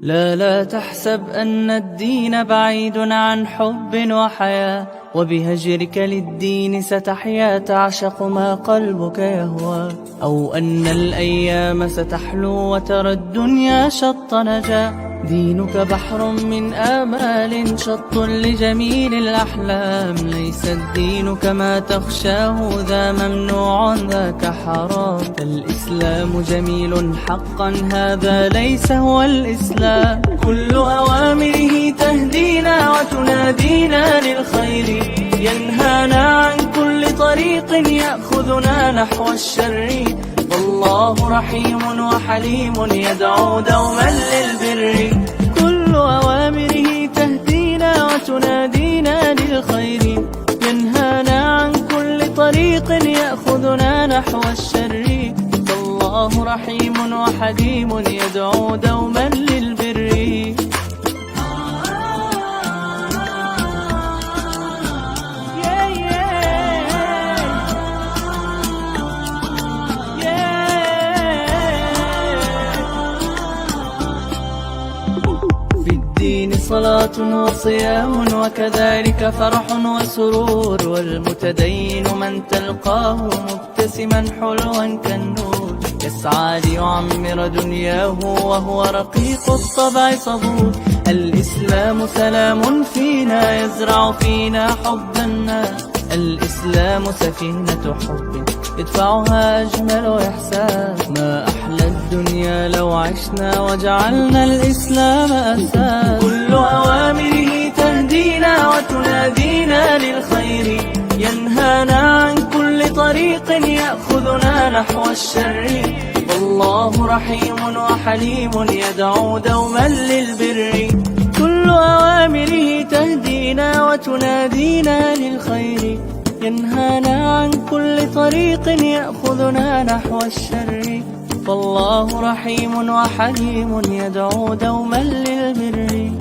لا تحسب أن الدين بعيد عن حب وحياة، وبهجرك للدين ستحيا تعشق ما قلبك يهوى، أو أن الأيام ستحلو وترى الدنيا شط نجاة. دينك بحر من آمال شط لجميل الأحلام، ليس الدين كما تخشاه ذا ممنوع ذاك حرام. الإسلام جميل حقا هذا ليس هو الإسلام، كل أوامره تهدينا وتنادينا للخير، ينهانا عن كل طريق يأخذنا نحو الشر. والله رحيم وحليم يدعو دوما للبر، كل أوامره تهدينا وتنادينا للخير، ينهانا عن كل طريق يأخذنا نحو الشر. والله رحيم وحليم يدعو دوما للبر. الدين صلاة وصيام وكذلك فرح وسرور، والمتدين من تلقاه مبتسما حلوا كالنور، يسعى ليعمر دنياه وهو رقيق الطبع صبور. الإسلام سلام فينا يزرع فينا حب الناس، الإسلام سفينة حب يدفعها أجمل إحساس. ما أحلى الدنيا لو عشنا وجعلنا الإسلام أساس، كل أوامره تهدينا وتنادينا للخير، ينهانا عن كل طريق يأخذنا نحو الشر. والله رحيم وحليم يدعو دوما للبر، كل أوامره تهدينا وتنادينا للخير، ينهانا عن كل طريق يأخذنا نحو الشر. فالله رحيم وحليم يدعو دوما للبر.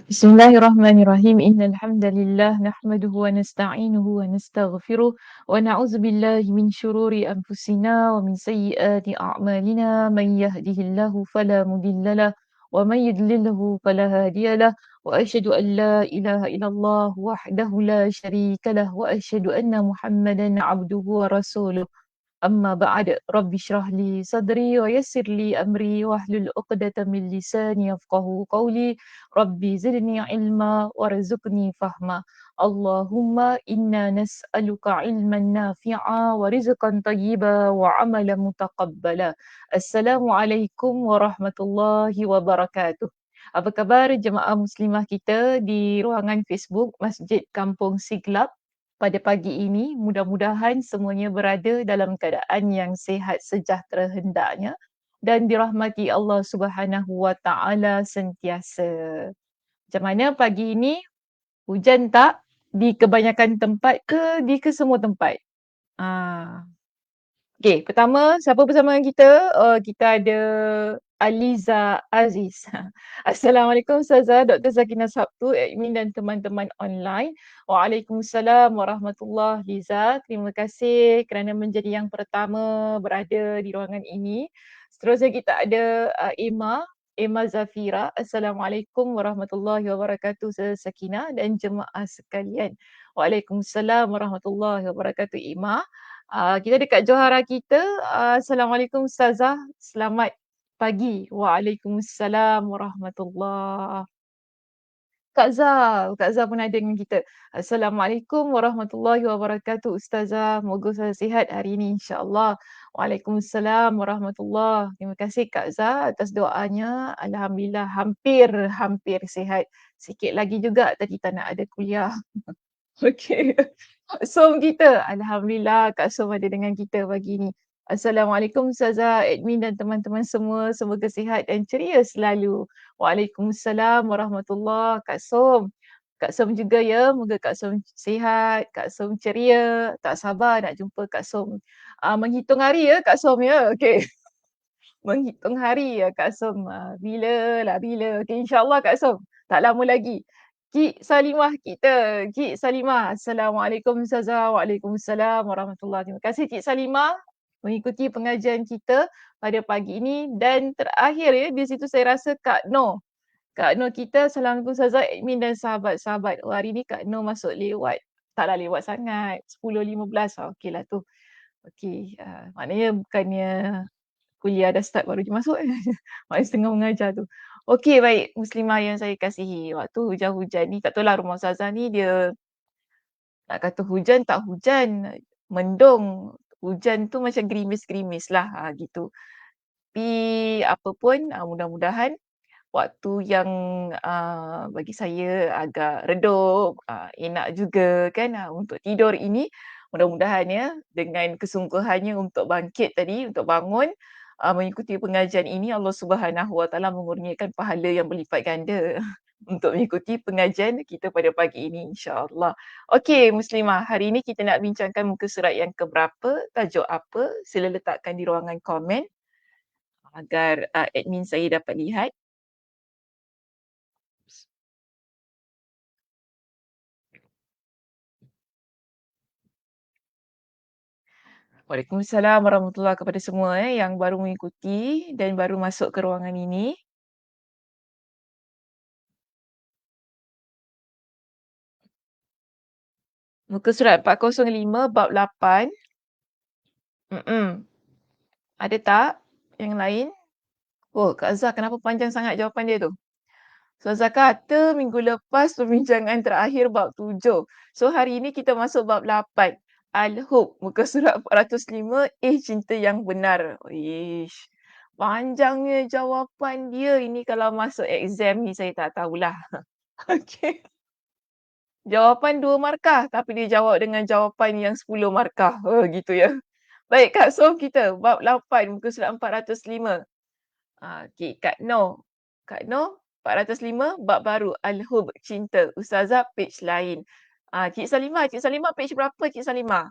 Bismillahirrahmanirrahim. Innalhamdalillah nahmaduhu wa nasta'inuhu wa nastaghfiruh wa na'udzu billahi min syururi anfusina wa min sayyiati a'malina. Man yahdihillahu fala mudhillalah wa man yudlilhu fala hadiyalah. Wa asyhadu an la ilaha illallah wahdahu la syarikalah wa asyhadu anna Muhammadan 'abduhu wa rasuluh. Amma ba'd, rabbi shrah li sadri wa yassir li amri wahlul 'uqdatam min lisani yafqahu qawli. Rabbi zidni ilma warzuqni fahma. Allahumma inna nas'aluka ilman nafi'a wa rizqan tayyiba wa amalan mutaqabbala. Assalamualaikum warahmatullahi wabarakatuh. Apa khabar jemaah muslimah kita di ruangan Facebook Masjid Kampung Siglap? Pada pagi ini, mudah-mudahan semuanya berada dalam keadaan yang sihat sejahtera hendaknya dan dirahmati Allah Subhanahu wa taala sentiasa. Macam mana pagi ini? Hujan tak di kebanyakan tempat ke di kesemua tempat? Ah. Okey, pertama siapa bersama kita? Kita ada Aliza Aziz. Assalamualaikum Ustazah Dr. Zakina Sabtu, admin dan teman-teman online. Waalaikumsalam warahmatullahi Liza. Terima kasih kerana menjadi yang pertama berada di ruangan ini. Seterusnya kita ada Emma Zafira. Assalamualaikum warahmatullahi wabarakatuh Ustazah Sakina dan jemaah sekalian. Waalaikumsalam warahmatullahi wabarakatuh Emma. Kita dekat Johara kita. Assalamualaikum Ustazah. Selamat pagi. Waalaikumsalam warahmatullahi. Kak Zah pun ada dengan kita. Assalamualaikum warahmatullahi wabarakatuh Ustazah. Moga Ustazah sihat hari ini insya-Allah. Waalaikumsalam warahmatullahi. Terima kasih Kak Zah atas doanya. Alhamdulillah hampir sihat. Sikit lagi juga tadi tak nak ada kuliah. Okey. Kak Som kita. Alhamdulillah Kak Som ada dengan kita pagi ni. Assalamualaikum Ustazah, admin dan teman-teman semua. Semoga sihat dan ceria selalu. Waalaikumsalam warahmatullahi. Kak Som. Kak Som juga ya. Moga Kak Som sihat, Kak Som ceria. Tak sabar nak jumpa Kak Som. Menghitung hari ya Kak Som ya. Okey. Menghitung hari ya Kak Som. Bila. Okey, insya-Allah Kak Som. Tak lama lagi. Cik Salimah kita, Cik Salimah. Assalamualaikum Ustazah. Waalaikumsalam warahmatullahi. Terima kasih Cik Salimah mengikuti pengajian kita pada pagi ini dan terakhir ya di situ saya rasa Kak Noh. Kak Noh kita, Assalamualaikum Ustazah, admin dan sahabat-sahabat. Oh, hari ni Kak Noh masuk lewat. Taklah lewat sangat. 10.15. Okeylah tu. Okey, maknanya bukannya kuliah dah start baru je masuk. Maknanya setengah mengajar tu. Okey, baik. Muslimah yang saya kasihi. Waktu hujan-hujan ni, tak tahulah rumah Ustazah ni dia nak kata hujan tak hujan. Mendung. Hujan tu macam gerimis-gerimis lah. Gitu. Tapi apa pun, mudah-mudahan waktu yang bagi saya agak redup, enak juga kan untuk tidur ini. Mudah-mudahan ya dengan kesungguhannya untuk bangkit tadi, untuk bangun, mengikuti pengajian ini Allah Subhanahu Wa Taala mengurniakan pahala yang berlipat ganda untuk mengikuti pengajian kita pada pagi ini insya-Allah. Okey Muslimah, hari ini kita nak bincangkan muka surat yang keberapa, tajuk apa? Sila letakkan di ruangan komen agar admin saya dapat lihat. Waalaikumsalam warahmatullahi kepada semua yang baru mengikuti dan baru masuk ke ruangan ini. Muka surat 405 bab 8. Ada tak yang lain? Oh, Kak Azhar kenapa panjang sangat jawapan dia tu? Ustazah kata minggu lepas perbincangan terakhir bab 7. So hari ini kita masuk bab 8. Al-Hub, muka surat 405, cinta yang benar. Ish, panjangnya jawapan dia. Ini kalau masuk exam ni saya tak tahulah. Okey. Jawapan 2 markah tapi dia jawab dengan jawapan yang 10 markah. Oh, gitu ya. Baik, Kak Som kita bab 8 muka surat 405. Okey, Kak Noh. Kak Noh 405 bab baru Al-Hub, cinta. Ustazah page lain. Cik Salimah page berapa Cik Salimah?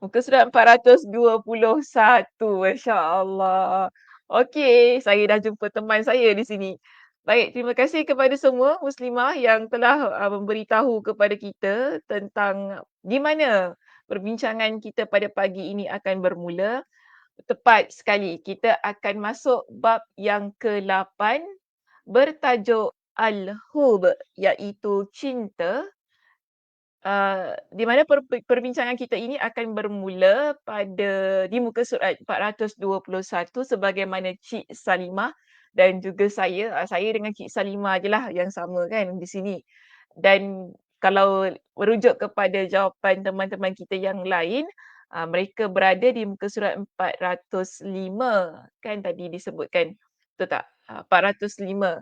Muka surat 421. Masya-Allah. Okey, saya dah jumpa teman saya di sini. Baik, terima kasih kepada semua muslimah yang telah memberitahu kepada kita tentang di mana perbincangan kita pada pagi ini akan bermula. Tepat sekali, kita akan masuk bab yang ke-8 bertajuk Al-Hub, iaitu cinta. Di mana perbincangan kita ini akan bermula pada di muka surat 421 sebagaimana Cik Salimah dan juga saya dengan Cik Salimah je lah yang sama kan di sini. Dan kalau merujuk kepada jawapan teman-teman kita yang lain, mereka berada di muka surat 405 kan tadi disebutkan. Betul tak? 405.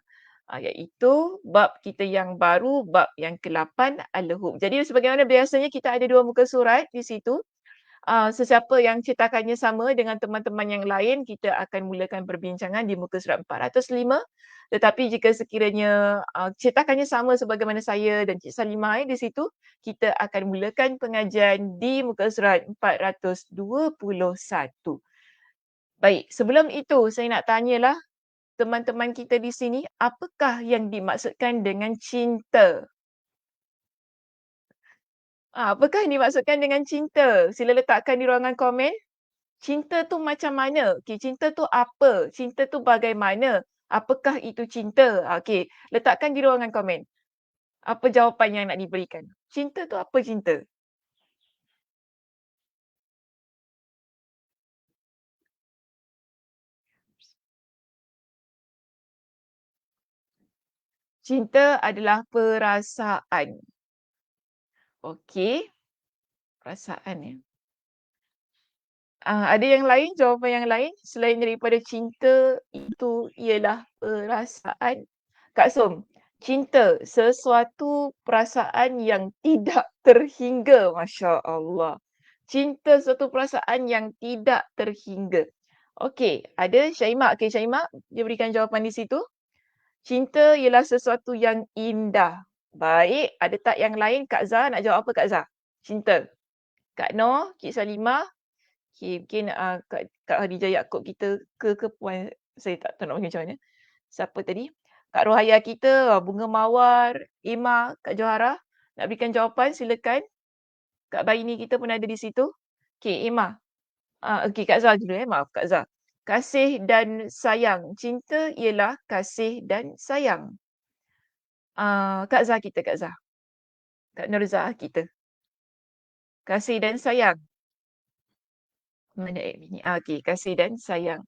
Iaitu bab kita yang baru, bab yang ke-8 Al-Hub. Jadi sebagaimana biasanya kita ada 2 muka surat di situ. Sesiapa yang cetakannya sama dengan teman-teman yang lain, kita akan mulakan perbincangan di muka surat 405. Tetapi jika sekiranya cetakannya sama sebagaimana saya dan Cik Salimah di situ, kita akan mulakan pengajian di muka surat 421. Baik, sebelum itu saya nak tanyalah teman-teman kita di sini, apakah yang dimaksudkan dengan cinta? Apakah yang dimaksudkan dengan cinta? Sila letakkan di ruangan komen. Cinta tu macam mana? Okey, cinta tu apa? Cinta tu bagaimana? Apakah itu cinta? Okey, letakkan di ruangan komen. Apa jawapan yang nak diberikan? Cinta tu apa cinta? Cinta adalah perasaan. Okey, perasaan ya. Ada yang lain, jawapan yang lain selain daripada cinta itu ialah perasaan? Kak Som, cinta sesuatu perasaan yang tidak terhingga. Masya Allah. Cinta suatu perasaan yang tidak terhingga. Okey, ada Syaimak. Okey, Syaimak, dia berikan jawapan di situ. Cinta ialah sesuatu yang indah. Baik, ada tak yang lain? Kak Zah nak jawab apa Kak Zah? Cinta. Kak Noh, Cik Salimah. Okay, mungkin Kak Khadijah Yaakob kita ke puan, saya tak tahu nak panggil macam mana. Siapa tadi? Kak Rohaya kita, Bunga Mawar, Emma, Kak Johara. Nak berikan jawapan silakan. Kak Baini kita pun ada di situ. Okey, Emma. Okey, Kak Zah dulu maaf Kak Zah. Kasih dan sayang. Cinta ialah kasih dan sayang. Kak Zah kita, Kak Zah. Kak Nurzah kita. Kasih dan sayang. Mana admin ni? Okey, kasih dan sayang.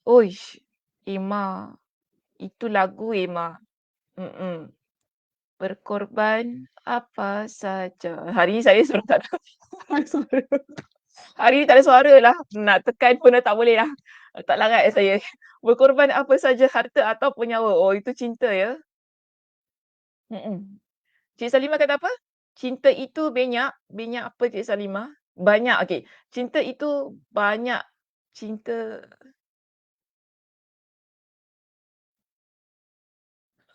Uish, Emma. Itu lagu Emma. Mm-mm. Berkorban apa saja. Hari ni saya seorang tak ada suara. Hari ni tak ada suara lah. Nak tekan pun dah tak boleh lah. Tak larat saya. Berkorban apa saja harta ataupun nyawa. Oh, itu cinta ya. Mm-mm. Cik Salimah kata apa? Cinta itu banyak. Banyak apa Cik Salimah? Banyak. Okey. Cinta itu banyak. Cinta.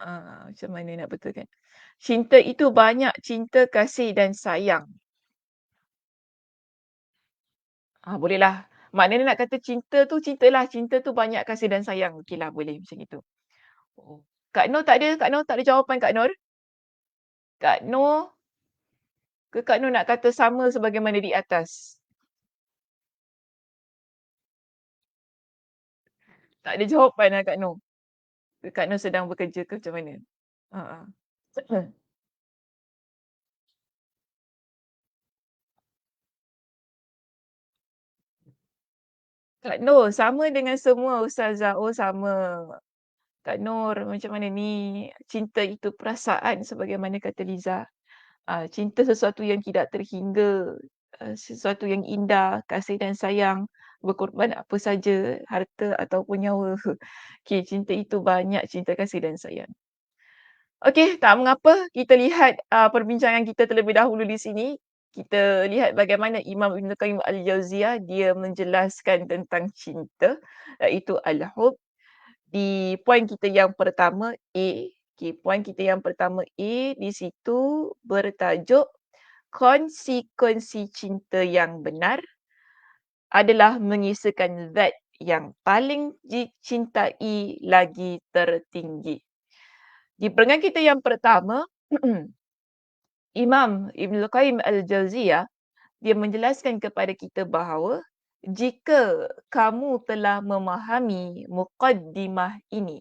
Macam mana nak betulkan? Cinta itu banyak. Cinta, kasih dan sayang. Bolehlah. Maknanya nak kata cinta tu, cintalah. Cinta tu banyak kasih dan sayang. Okeylah, boleh macam itu. Oh. Kak Nur tak ada? Kak Nur tak ada jawapan Kak Nur? Kak Nur? Ke Kak Nur nak kata sama sebagaimana di atas? Tak ada jawapan lah Kak Nur. Ke Kak Nur sedang bekerja ke macam mana? Ha. Kak Nur, sama dengan semua Ustazah. Oh, sama. Kak Nur, macam mana ni? Cinta itu perasaan sebagaimana kata Liza. Cinta sesuatu yang tidak terhingga, sesuatu yang indah, kasih dan sayang, berkorban apa saja, harta ataupun nyawa. Okey, cinta itu banyak, cinta, kasih dan sayang. Okey, tak mengapa. Kita lihat perbincangan kita terlebih dahulu di sini. Kita lihat bagaimana Imam Ibn Qayyim Al-Jauziyah dia menjelaskan tentang cinta, iaitu al-hub. Di poin kita yang pertama A. Okey, poin kita yang pertama A di situ bertajuk konsekuensi cinta yang benar adalah mengisahkan zat yang paling dicintai lagi tertinggi. Di peringkat kita yang pertama, Imam Ibn Qayyim Al-Jauziyah dia menjelaskan kepada kita bahawa jika kamu telah memahami muqaddimah ini,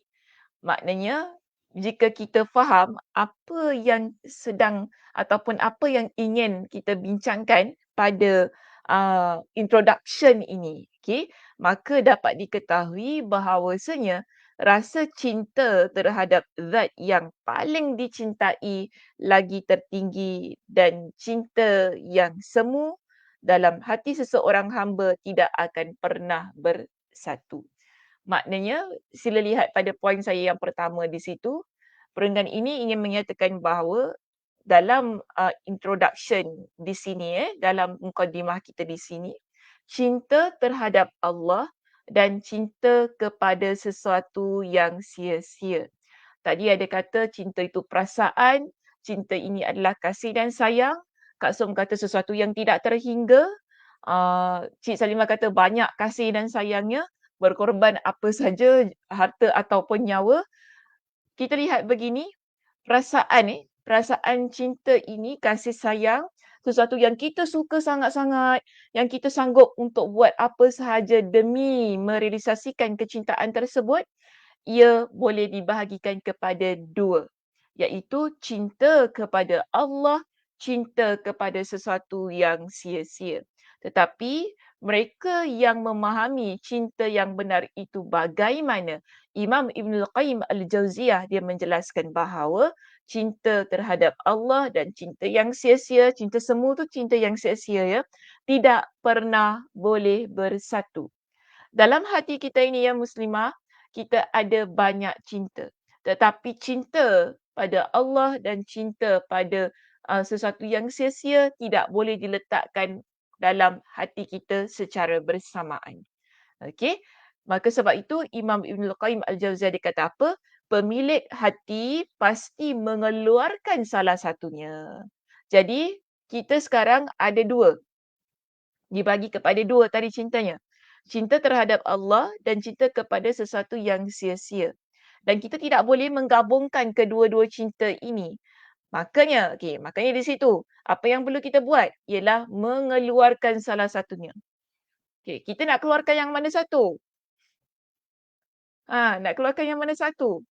maknanya jika kita faham apa yang sedang ataupun apa yang ingin kita bincangkan pada introduction ini, okey, maka dapat diketahui bahawasanya rasa cinta terhadap zat yang paling dicintai lagi tertinggi dan cinta yang semu dalam hati seseorang hamba tidak akan pernah bersatu. Maknanya, sila lihat pada poin saya yang pertama di situ, perenggan ini ingin menyatakan bahawa dalam introduction di sini, dalam mukadimah kita di sini, cinta terhadap Allah dan cinta kepada sesuatu yang sia-sia. Tadi ada kata cinta itu perasaan, cinta ini adalah kasih dan sayang. Kak Som kata sesuatu yang tidak terhingga. Cik Salimah kata banyak kasih dan sayangnya, berkorban apa saja, harta ataupun nyawa. Kita lihat begini, perasaan cinta ini, kasih sayang, sesuatu yang kita suka sangat-sangat, yang kita sanggup untuk buat apa sahaja demi merealisasikan kecintaan tersebut, ia boleh dibahagikan kepada dua, iaitu cinta kepada Allah, cinta kepada sesuatu yang sia-sia. Tetapi mereka yang memahami cinta yang benar itu bagaimana? Imam Ibn Qayyim Al-Jauziyah dia menjelaskan bahawa cinta terhadap Allah dan cinta yang sia-sia, cinta semu tu cinta yang sia-sia ya, tidak pernah boleh bersatu. Dalam hati kita ini ya muslimah, kita ada banyak cinta. Tetapi cinta pada Allah dan cinta pada sesuatu yang sia-sia tidak boleh diletakkan dalam hati kita secara bersamaan. Okey? Maka sebab itu Imam Ibn Qayyim Al-Jauziyah dia kata apa? Pemilik hati pasti mengeluarkan salah satunya. Jadi kita sekarang ada dua. Dibagi kepada dua tadi cintanya. Cinta terhadap Allah dan cinta kepada sesuatu yang sia-sia. Dan kita tidak boleh menggabungkan kedua-dua cinta ini. Makanya di situ, apa yang perlu kita buat ialah mengeluarkan salah satunya. Kita nak keluarkan yang mana satu? Nak keluarkan yang mana satu?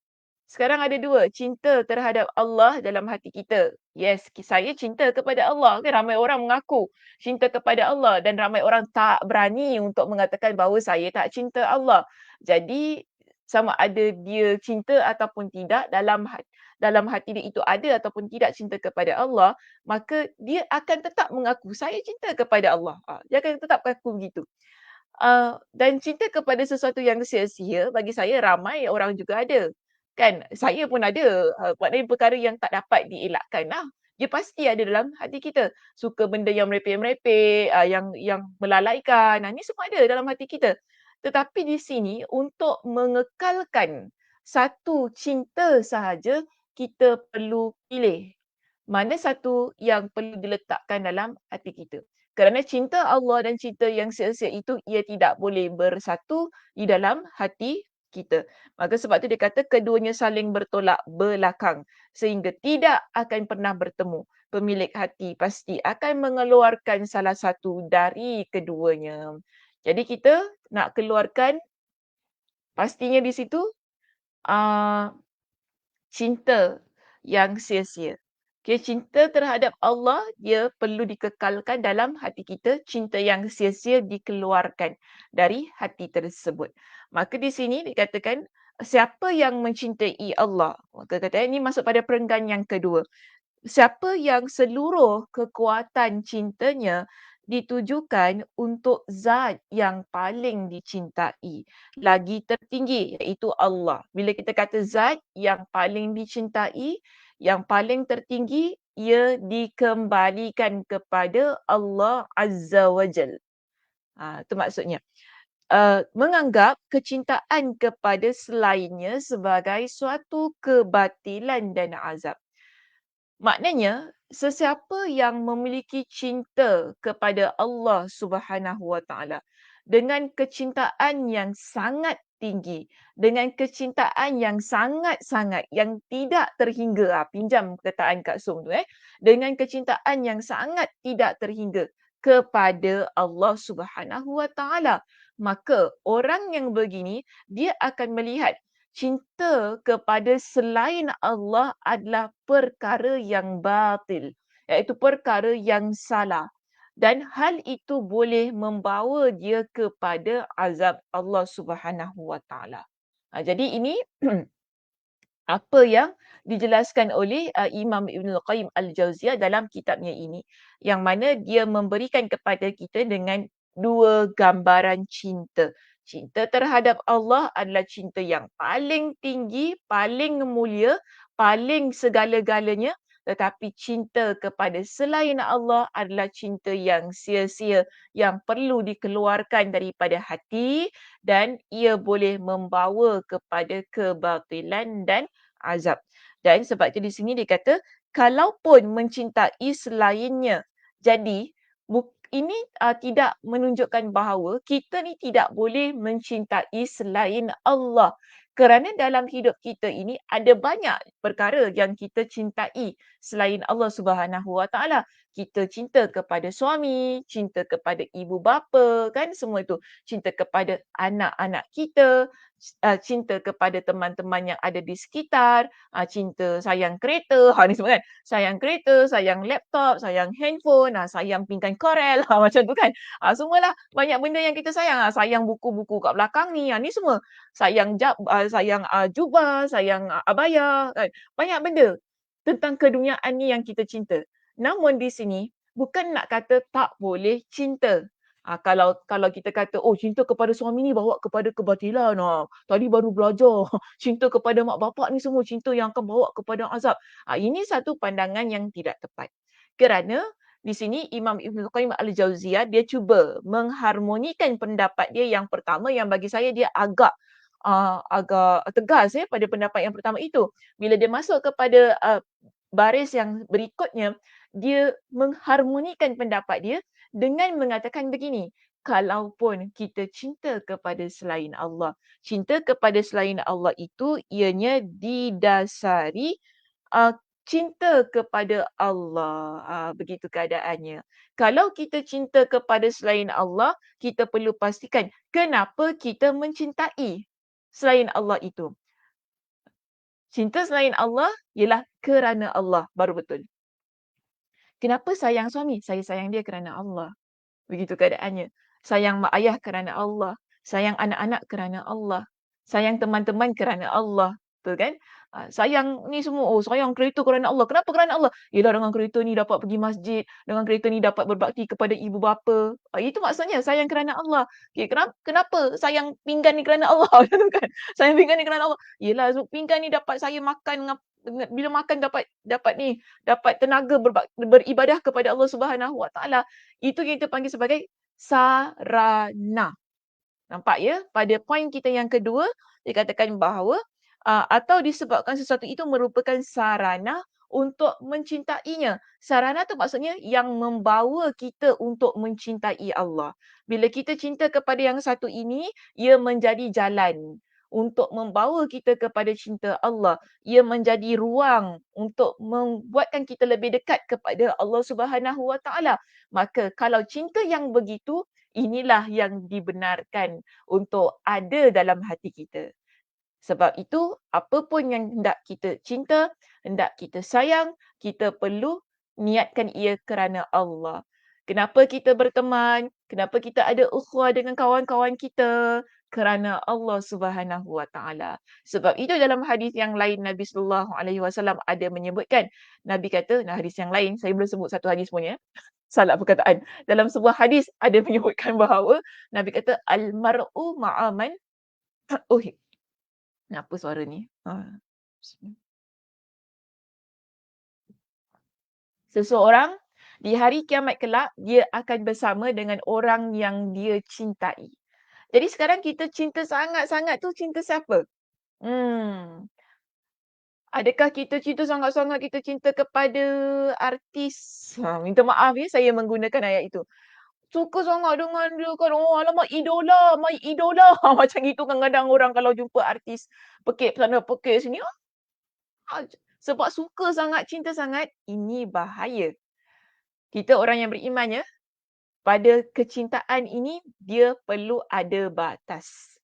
Sekarang ada dua, cinta terhadap Allah dalam hati kita. Yes, saya cinta kepada Allah. Kan ramai orang mengaku cinta kepada Allah dan ramai orang tak berani untuk mengatakan bahawa saya tak cinta Allah. Jadi sama ada dia cinta ataupun tidak dalam hati dia itu ada ataupun tidak cinta kepada Allah, maka dia akan tetap mengaku saya cinta kepada Allah. Dia akan tetap mengaku begitu. Dan cinta kepada sesuatu yang sia-sia bagi saya ramai orang juga ada. Kan saya pun ada, maknanya perkara yang tak dapat dielakkan lah. Dia pasti ada dalam hati kita. Suka benda yang merepek-merepek, yang melalaikan, ni semua ada dalam hati kita. Tetapi di sini untuk mengekalkan satu cinta sahaja, kita perlu pilih mana satu yang perlu diletakkan dalam hati kita. Kerana cinta Allah dan cinta yang sia-sia itu ia tidak boleh bersatu di dalam hati kita. Maka sebab tu dia kata keduanya saling bertolak belakang sehingga tidak akan pernah bertemu. Pemilik hati pasti akan mengeluarkan salah satu dari keduanya. Jadi kita nak keluarkan pastinya di situ cinta yang sia-sia. Cinta terhadap Allah dia perlu dikekalkan dalam hati kita, cinta yang sia-sia dikeluarkan dari hati tersebut. Maka di sini dikatakan siapa yang mencintai Allah? Maka kata ini masuk pada perenggan yang kedua. Siapa yang seluruh kekuatan cintanya ditujukan untuk zat yang paling dicintai, lagi tertinggi iaitu Allah. Bila kita kata zat yang paling dicintai, yang paling tertinggi, ia dikembalikan kepada Allah Azza wa Jal. Itu maksudnya. Menganggap kecintaan kepada selainnya sebagai suatu kebatilan dan azab. Maknanya, sesiapa yang memiliki cinta kepada Allah Subhanahu Wa Taala dengan kecintaan yang sangat tinggi, dengan kecintaan yang sangat-sangat yang tidak terhingga, pinjam perkataan Kak Som tu dengan kecintaan yang sangat tidak terhingga kepada Allah Subhanahu Wa Taala, maka orang yang begini dia akan melihat cinta kepada selain Allah adalah perkara yang batil, iaitu perkara yang salah. Dan hal itu boleh membawa dia kepada azab Allah Subhanahu Wa Taala. Jadi ini apa yang dijelaskan oleh Imam Ibnul Qayyim Al-Jauziyah dalam kitabnya ini, yang mana dia memberikan kepada kita dengan dua gambaran cinta. Cinta terhadap Allah adalah cinta yang paling tinggi, paling mulia, paling segala-galanya. Tetapi cinta kepada selain Allah adalah cinta yang sia-sia, yang perlu dikeluarkan daripada hati dan ia boleh membawa kepada kebatilan dan azab. Dan sebab itu di sini dia kata, kalaupun mencintai selainnya. Jadi, ini tidak menunjukkan bahawa kita ni tidak boleh mencintai selain Allah. Kerana dalam hidup kita ini ada banyak perkara yang kita cintai selain Allah Subhanahu Wa Taala. Kita cinta kepada suami, cinta kepada ibu bapa, kan semua itu. Cinta kepada anak-anak kita, cinta kepada teman-teman yang ada di sekitar, cinta sayang kereta, ni semua kan. Sayang kereta, sayang laptop, sayang handphone, sayang pinggan korel, macam tu kan. Semualah banyak benda yang kita sayang. Sayang buku-buku kat belakang ni semua. Sayang jubah, sayang abaya, kan. Banyak benda tentang keduniaan ni yang kita cinta. Namun di sini bukan nak kata tak boleh cinta. Kalau kita kata, oh cinta kepada suami ni bawa kepada kebatilan. Tadi baru belajar. Cinta kepada mak bapak ni semua cinta yang akan bawa kepada azab. Ini satu pandangan yang tidak tepat. Kerana di sini Imam Ibn Qayyim Al-Jauziyah dia cuba mengharmonikan pendapat dia yang pertama yang bagi saya dia agak tegas pada pendapat yang pertama itu. Bila dia masuk kepada baris yang berikutnya, dia mengharmonikan pendapat dia dengan mengatakan begini, kalaupun kita cinta kepada selain Allah. Cinta kepada selain Allah itu ianya didasari cinta kepada Allah. Begitu keadaannya. Kalau kita cinta kepada selain Allah, kita perlu pastikan kenapa kita mencintai selain Allah itu. Cinta selain Allah ialah kerana Allah, baru betul. Kenapa sayang suami? Saya sayang dia kerana Allah. Begitu keadaannya. Sayang mak ayah kerana Allah. Sayang anak-anak kerana Allah. Sayang teman-teman kerana Allah. Betul kan? Sayang ni semua, oh sayang kereta kerana Allah. Kenapa kerana Allah? Yelah dengan kereta ni dapat pergi masjid. Dengan kereta ni dapat berbakti kepada ibu bapa. Itu maksudnya sayang kerana Allah. Okay, kenapa sayang pinggan ni kerana Allah? Macam tu kan? Sayang pinggan ni kerana Allah. Yelah pinggan ni dapat saya makan bila makan dapat tenaga beribadah kepada Allah Subhanahu Wa Taala. Itu kita panggil sebagai sarana. Nampak ya? Pada poin kita yang kedua, dikatakan bahawa atau disebabkan sesuatu itu merupakan sarana untuk mencintainya. Sarana tu maksudnya yang membawa kita untuk mencintai Allah. Bila kita cinta kepada yang satu ini, ia menjadi jalan untuk membawa kita kepada cinta Allah. Ia menjadi ruang untuk membuatkan kita lebih dekat kepada Allah Subhanahu Wa Taala. Maka kalau cinta yang begitu, inilah yang dibenarkan untuk ada dalam hati kita. Sebab itu, apa pun yang hendak kita cinta, hendak kita sayang, kita perlu niatkan ia kerana Allah. Kenapa kita berteman? Kenapa kita ada ukhuwah dengan kawan-kawan kita? Kerana Allah Subhanahu Wa Taala. Sebab itu dalam hadis yang lain Nabi sallallahu alaihi wasallam ada menyebutkan. Nabi kata, hadis yang lain, saya belum sebut satu hadis pun ya. Salah perkataan. Dalam sebuah hadis ada menyebutkan bahawa Nabi kata al-mar'u ma'a man Kenapa suara ni? Seseorang di hari kiamat kelak, dia akan bersama dengan orang yang dia cintai. Jadi sekarang kita cinta sangat-sangat tu cinta siapa? Adakah kita cinta sangat-sangat kita cinta kepada artis? Minta maaf ya saya menggunakan ayat itu. Suka sangat dengan dia kan. Oh alamak idola, my idola. Macam gitu kadang-kadang orang kalau jumpa artis pekik sana pekik sini. Sebab suka sangat, cinta sangat, ini bahaya. Kita orang yang beriman ya, pada kecintaan ini dia perlu ada batas.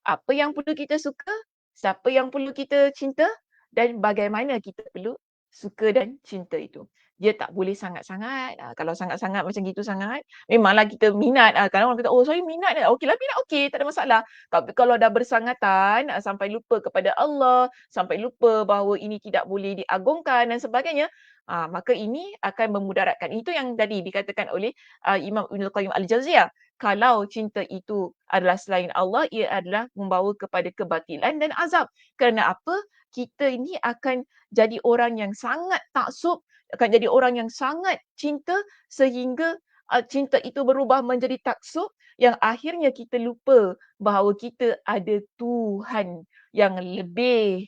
Apa yang perlu kita suka, siapa yang perlu kita cinta dan bagaimana kita perlu suka dan cinta itu. Dia tak boleh sangat-sangat. Kalau sangat-sangat macam gitu sangat, memanglah kita minat. Kadang orang kata, oh saya minat. Okeylah minat, okey, tak ada masalah. Tapi kalau dah bersangatan, sampai lupa kepada Allah, sampai lupa bahawa ini tidak boleh diagungkan dan sebagainya, maka ini akan memudaratkan. Itu yang tadi dikatakan oleh Imam Ibn Qayyim Al-Jauziyah. Kalau cinta itu adalah selain Allah, ia adalah membawa kepada kebatilan dan azab. Kerana apa? Kita ini akan jadi orang yang sangat taksub, akan jadi orang yang sangat cinta sehingga cinta itu berubah menjadi taksub yang akhirnya kita lupa bahawa kita ada Tuhan yang lebih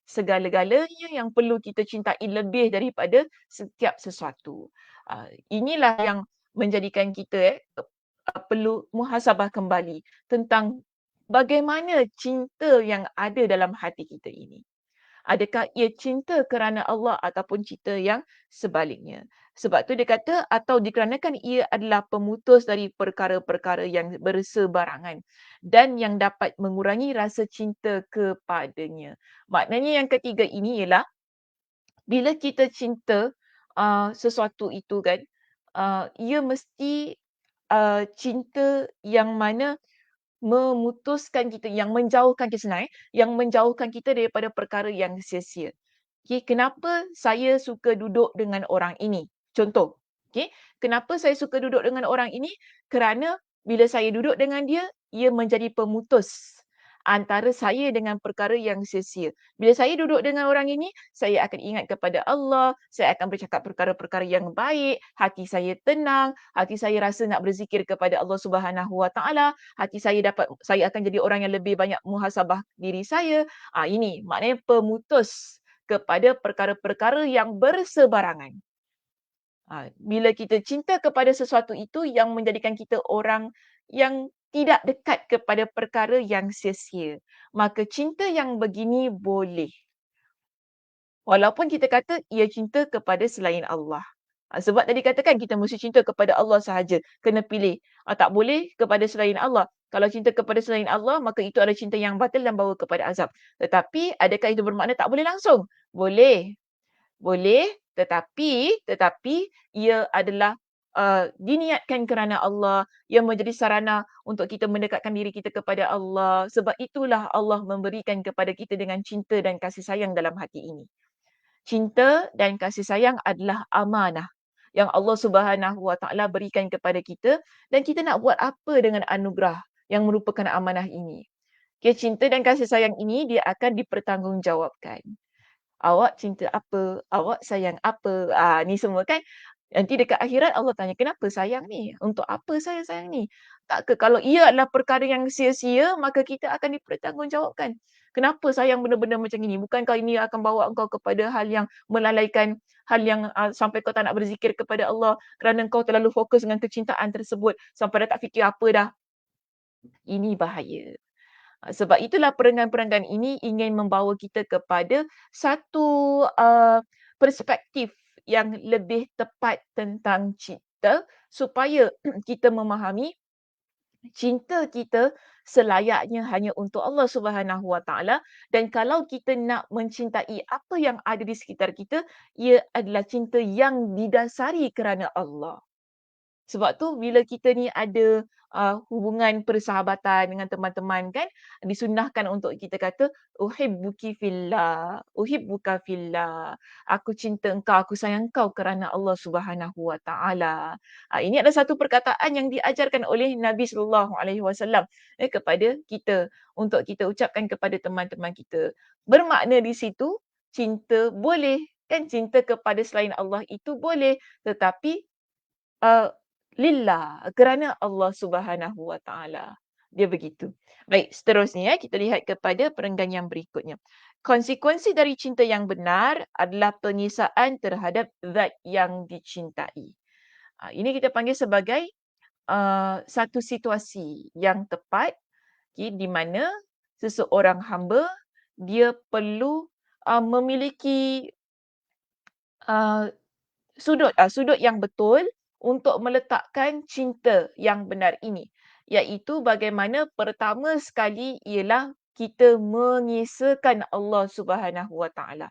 segala-galanya yang perlu kita cintai lebih daripada setiap sesuatu. Inilah yang menjadikan kita perlu muhasabah kembali tentang bagaimana cinta yang ada dalam hati kita ini. Adakah ia cinta kerana Allah ataupun cinta yang sebaliknya. Sebab tu dia kata atau dikarenakan ia adalah pemutus dari perkara-perkara yang bersebarangan dan yang dapat mengurangi rasa cinta kepadanya. Maknanya yang ketiga ini ialah bila kita cinta sesuatu itu kan, ia mesti cinta yang mana memutuskan kita, yang menjauhkan kita senang yang menjauhkan kita daripada perkara yang sia-sia. Okey, kenapa saya suka duduk dengan orang ini? Contoh, okey, kenapa saya suka duduk dengan orang ini? Kerana bila saya duduk dengan dia, ia menjadi pemutus antara saya dengan perkara yang sia-sia. Bila saya duduk dengan orang ini, saya akan ingat kepada Allah, saya akan bercakap perkara-perkara yang baik, hati saya tenang, hati saya rasa nak berzikir kepada Allah Subhanahu Wa Taala, hati saya akan jadi orang yang lebih banyak muhasabah diri saya. Ini maknanya pemutus kepada perkara-perkara yang bersebarangan. Bila kita cinta kepada sesuatu itu yang menjadikan kita orang yang tidak dekat kepada perkara yang sia-sia. Maka cinta yang begini boleh. Walaupun kita kata ia cinta kepada selain Allah. Sebab tadi katakan kita mesti cinta kepada Allah sahaja. Kena pilih. Tak boleh kepada selain Allah. Kalau cinta kepada selain Allah, maka itu adalah cinta yang batil dan bawa kepada azab. Tetapi adakah itu bermakna tak boleh langsung? Boleh. Boleh, tetapi ia adalah diniatkan kerana Allah, ia menjadi sarana untuk kita mendekatkan diri kita kepada Allah. Sebab itulah Allah memberikan kepada kita dengan cinta dan kasih sayang dalam hati ini. Cinta dan kasih sayang adalah amanah yang Allah Subhanahu Wa Taala berikan kepada kita dan kita nak buat apa dengan anugerah yang merupakan amanah ini. Okay, cinta dan kasih sayang ini dia akan dipertanggungjawabkan. Awak cinta apa? Awak sayang apa? Ni semua kan. Nanti dekat akhirat Allah tanya, kenapa sayang ni? Untuk apa saya sayang ni? Tak ke kalau ia adalah perkara yang sia-sia, maka kita akan dipertanggungjawabkan. Kenapa sayang benda-benda macam ini? Bukankah ini akan bawa engkau kepada hal yang melalaikan, hal yang sampai kau tak nak berzikir kepada Allah kerana kau terlalu fokus dengan kecintaan tersebut sampai dah tak fikir apa dah. Ini bahaya. Sebab itulah perenggan-perenggan ini ingin membawa kita kepada satu perspektif yang lebih tepat tentang cinta supaya kita memahami cinta kita selayaknya hanya untuk Allah Subhanahu Wa Taala dan kalau kita nak mencintai apa yang ada di sekitar kita, ia adalah cinta yang didasari kerana Allah. Sebab tu bila kita ni ada hubungan persahabatan dengan teman-teman kan, disunnahkan untuk kita kata, uhibbuki fillah, uhibbuka fillah. Aku cinta engkau, aku sayang engkau kerana Allah Subhanahu Wa Taala. Ini adalah satu perkataan yang diajarkan oleh Nabi sallallahu alaihi wasallam kepada kita untuk kita ucapkan kepada teman-teman kita. Bermakna di situ cinta boleh kan cinta kepada selain Allah itu boleh tetapi uh, lillah, kerana Allah Subhanahu Wa Taala. Dia begitu. Baik, seterusnya kita lihat kepada perenggan yang berikutnya. Konsekuensi dari cinta yang benar adalah pengisaan terhadap zat yang dicintai. Ini kita panggil sebagai satu situasi yang tepat di mana seseorang hamba dia perlu memiliki sudut yang betul untuk meletakkan cinta yang benar ini. Iaitu bagaimana pertama sekali ialah kita mengesahkan Allah Subhanahu Wa Taala.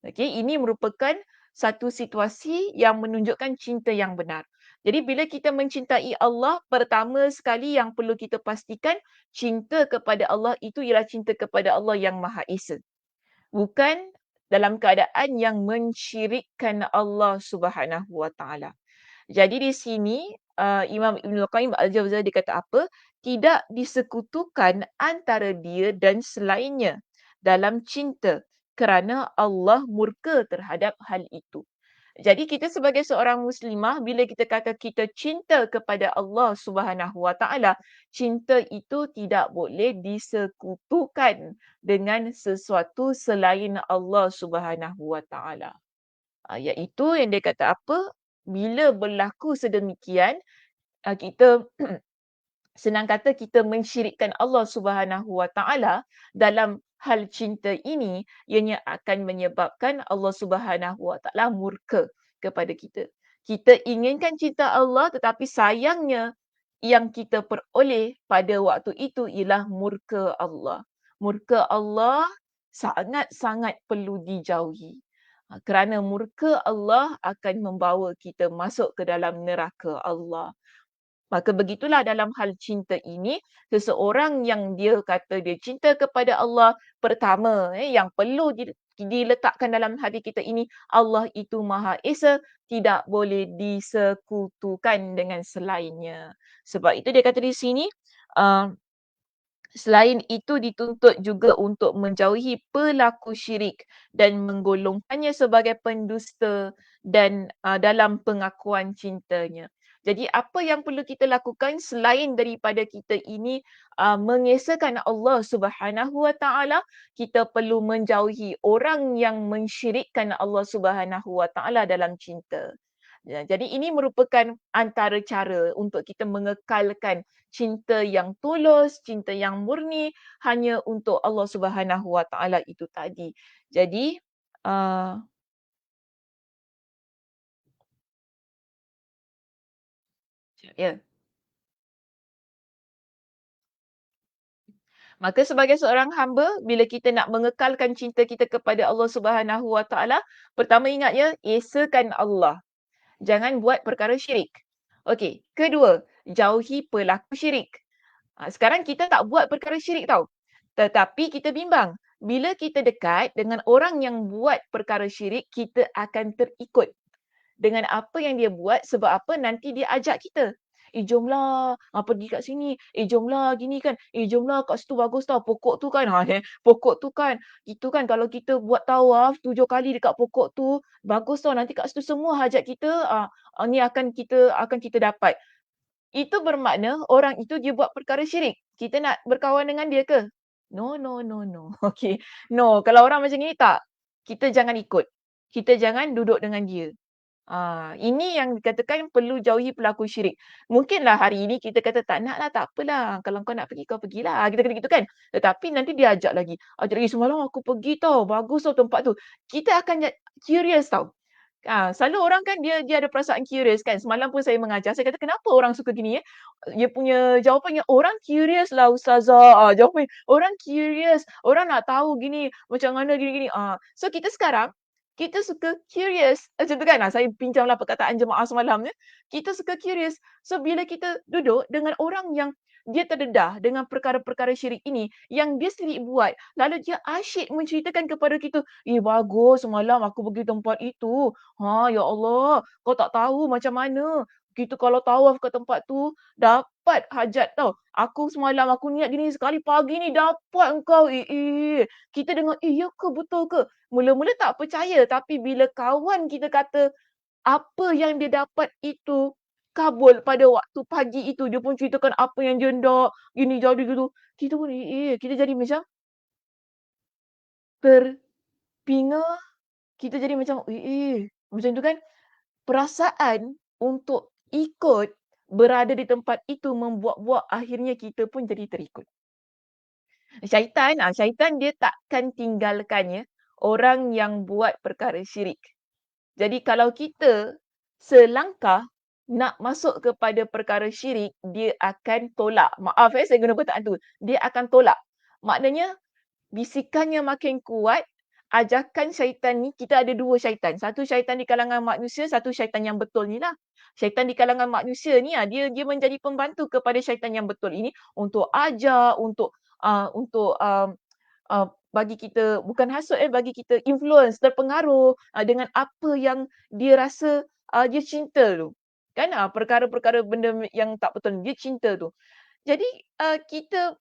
Okey, ini merupakan satu situasi yang menunjukkan cinta yang benar. Jadi bila kita mencintai Allah, pertama sekali yang perlu kita pastikan cinta kepada Allah itu ialah cinta kepada Allah yang Maha Esa. Bukan dalam keadaan yang mensyirikkan Allah Subhanahu Wa Taala. Jadi di sini Imam Ibn Qayyim Al-Jauziyah dia kata apa? Tidak disekutukan antara dia dan selainnya dalam cinta kerana Allah murka terhadap hal itu. Jadi kita sebagai seorang muslimah bila kita kata kita cinta kepada Allah Subhanahu Wa Taala, cinta itu tidak boleh disekutukan dengan sesuatu selain Allah Subhanahu Wa Taala. Iaitu yang dia kata apa? Bila berlaku sedemikian, kita senang kata kita mensyirikkan Allah Subhanahu Wa Taala dalam hal cinta ini, ianya akan menyebabkan Allah Subhanahu Wa Taala murka kepada kita. Kita inginkan cinta Allah tetapi sayangnya yang kita peroleh pada waktu itu ialah murka Allah. Murka Allah sangat-sangat perlu dijauhi. Kerana murka Allah akan membawa kita masuk ke dalam neraka Allah. Maka begitulah dalam hal cinta ini, seseorang yang dia kata dia cinta kepada Allah, pertama yang perlu diletakkan dalam hati kita ini, Allah itu Maha Esa, tidak boleh disekutukan dengan selainnya. Sebab itu dia kata di sini, selain itu dituntut juga untuk menjauhi pelaku syirik dan menggolongkannya sebagai pendusta dan dalam pengakuan cintanya. Jadi apa yang perlu kita lakukan selain daripada kita ini mengesahkan Allah Subhanahu Wa Taala, kita perlu menjauhi orang yang mensyirikkan Allah Subhanahu Wa Taala dalam cinta. Ya, jadi ini merupakan antara cara untuk kita mengekalkan cinta yang tulus, cinta yang murni hanya untuk Allah Subhanahu Wa Taala itu tadi. Jadi, uh, ya. Maka sebagai seorang hamba, bila kita nak mengekalkan cinta kita kepada Allah Subhanahu Wa Taala, pertama ingat ya, esakan Allah. Jangan buat perkara syirik. Okey, kedua, jauhi pelaku syirik. Sekarang kita tak buat perkara syirik tau. Tetapi kita bimbang. Bila kita dekat dengan orang yang buat perkara syirik, kita akan terikut dengan apa yang dia buat sebab apa nanti dia ajak kita. Jomlah pergi kat sini. Jomlah gini kan. Jomlah kat situ bagus tau. Pokok tu kan. Pokok tu kan. Itu kan kalau kita buat tawaf 7 kali dekat pokok tu. Bagus tau. Nanti kat situ semua hajat kita. Ni akan kita dapat. Itu bermakna orang itu dia buat perkara syirik. Kita nak berkawan dengan dia ke? No, no, no, no. Okay. No, kalau orang macam ni tak. Kita jangan ikut. Kita jangan duduk dengan dia. Ini yang dikatakan perlu jauhi pelaku syirik. Mungkinlah hari ini kita kata tak nak lah, tak apalah. Kalau kau nak pergi, kau pergilah. Kita kata gitu kan. Tetapi nanti dia ajak lagi. Ajak lagi semalam aku pergi tau. Bagus tau tempat tu. Kita akan curious tau. Selalu orang kan dia ada perasaan curious kan. Semalam pun saya mengajar. Saya kata kenapa orang suka gini ya? Dia punya jawapannya orang curious lah ustazah. Jawapannya orang curious. Orang nak tahu gini macam mana gini-gini. So kita sekarang kita suka curious. Macam tu kan. Saya pinjamlah perkataan jemaah semalam ya. Kita suka curious. So bila kita duduk dengan orang yang dia terdedah dengan perkara-perkara syirik ini yang dia sendiri buat. Lalu dia asyik menceritakan kepada kita, bagus semalam aku pergi tempat itu. Ya Allah, kau tak tahu macam mana. Kita kalau tawaf ke tempat tu, dapat hajat tau. Aku semalam aku niat gini sekali pagi ni dapat engkau. Kita dengar, ya ke betul ke? Mula-mula tak percaya tapi bila kawan kita kata apa yang dia dapat itu kabul pada waktu pagi itu. Dia pun ceritakan apa yang dia nak, gini jadi gitu. Kita pun, kita jadi macam terpinga. Kita jadi macam, macam tu kan. Perasaan untuk ikut berada di tempat itu membuat-buat akhirnya kita pun jadi terikut. Syaitan dia takkan tinggalkan ya orang yang buat perkara syirik. Jadi kalau kita selangkah nak masuk kepada perkara syirik, dia akan tolak. Maaf saya guna perkataan tu. Dia akan tolak. Maknanya bisikannya makin kuat, ajakan syaitan ni, kita ada 2 syaitan. Satu syaitan di kalangan manusia, satu syaitan yang betul ni lah. Syaitan di kalangan manusia ni dia menjadi pembantu kepada syaitan yang betul ini untuk ajar, bagi kita bukan hasut bagi kita influence, terpengaruh dengan apa yang dia rasa dia cinta tu. Kan perkara-perkara benda yang tak betul dia cinta tu. Jadi kita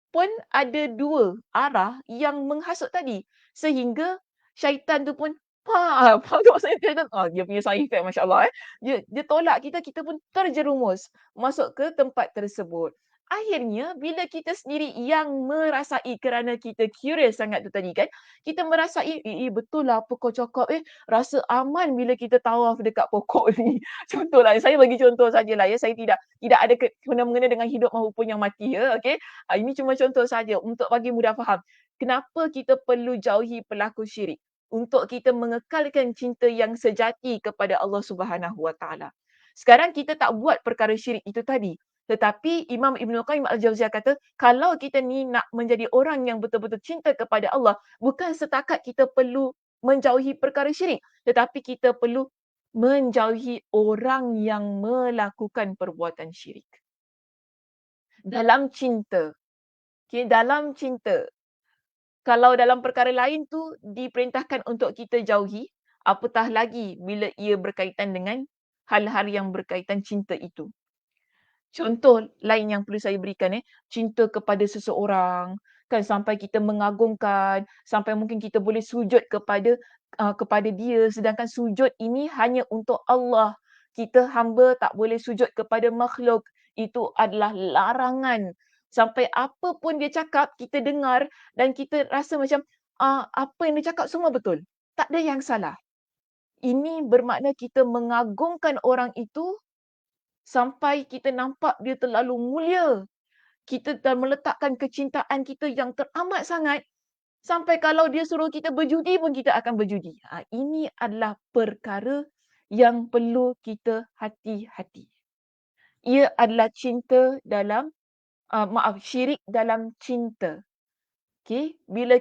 pun ada 2 arah yang menghasut tadi. Sehingga syaitan tu pun faham tak maksudnya syaitan? Dia punya side effect masya-Allah Dia tolak kita, kita pun terjerumus masuk ke tempat tersebut. Akhirnya bila kita sendiri yang merasai kerana kita curious sangat tu tadi kan, kita merasai, betul lah apa kau cakap rasa aman bila kita tawaf dekat pokok ni. Contohlah, saya bagi contoh sajalah ya, saya tidak ada kena-mengena dengan hidup maupun yang mati ya, okey. Ini cuma contoh saja untuk bagi mudah faham. Kenapa kita perlu jauhi pelaku syirik? Untuk kita mengekalkan cinta yang sejati kepada Allah Subhanahu Wa Taala. Sekarang kita tak buat perkara syirik itu tadi. Tetapi Imam Ibn Qayyim Al-Jauziyah kata, kalau kita ni nak menjadi orang yang betul-betul cinta kepada Allah, bukan setakat kita perlu menjauhi perkara syirik, tetapi kita perlu menjauhi orang yang melakukan perbuatan syirik. Dalam cinta. Dalam cinta. Kalau dalam perkara lain tu diperintahkan untuk kita jauhi, apatah lagi bila ia berkaitan dengan hal-hal yang berkaitan cinta itu. Contoh lain yang perlu saya berikan cinta kepada seseorang kan sampai kita mengagungkan, sampai mungkin kita boleh sujud kepada dia sedangkan sujud ini hanya untuk Allah. Kita hamba tak boleh sujud kepada makhluk. Itu adalah larangan. Sampai apa pun dia cakap kita dengar dan kita rasa macam apa yang dia cakap semua betul. Tak ada yang salah. Ini bermakna kita mengagungkan orang itu sampai kita nampak dia terlalu mulia. Kita dah meletakkan kecintaan kita yang teramat sangat sampai kalau dia suruh kita berjudi pun kita akan berjudi. Ini adalah perkara yang perlu kita hati-hati. Ia adalah cinta dalam syirik dalam cinta. Okey, bila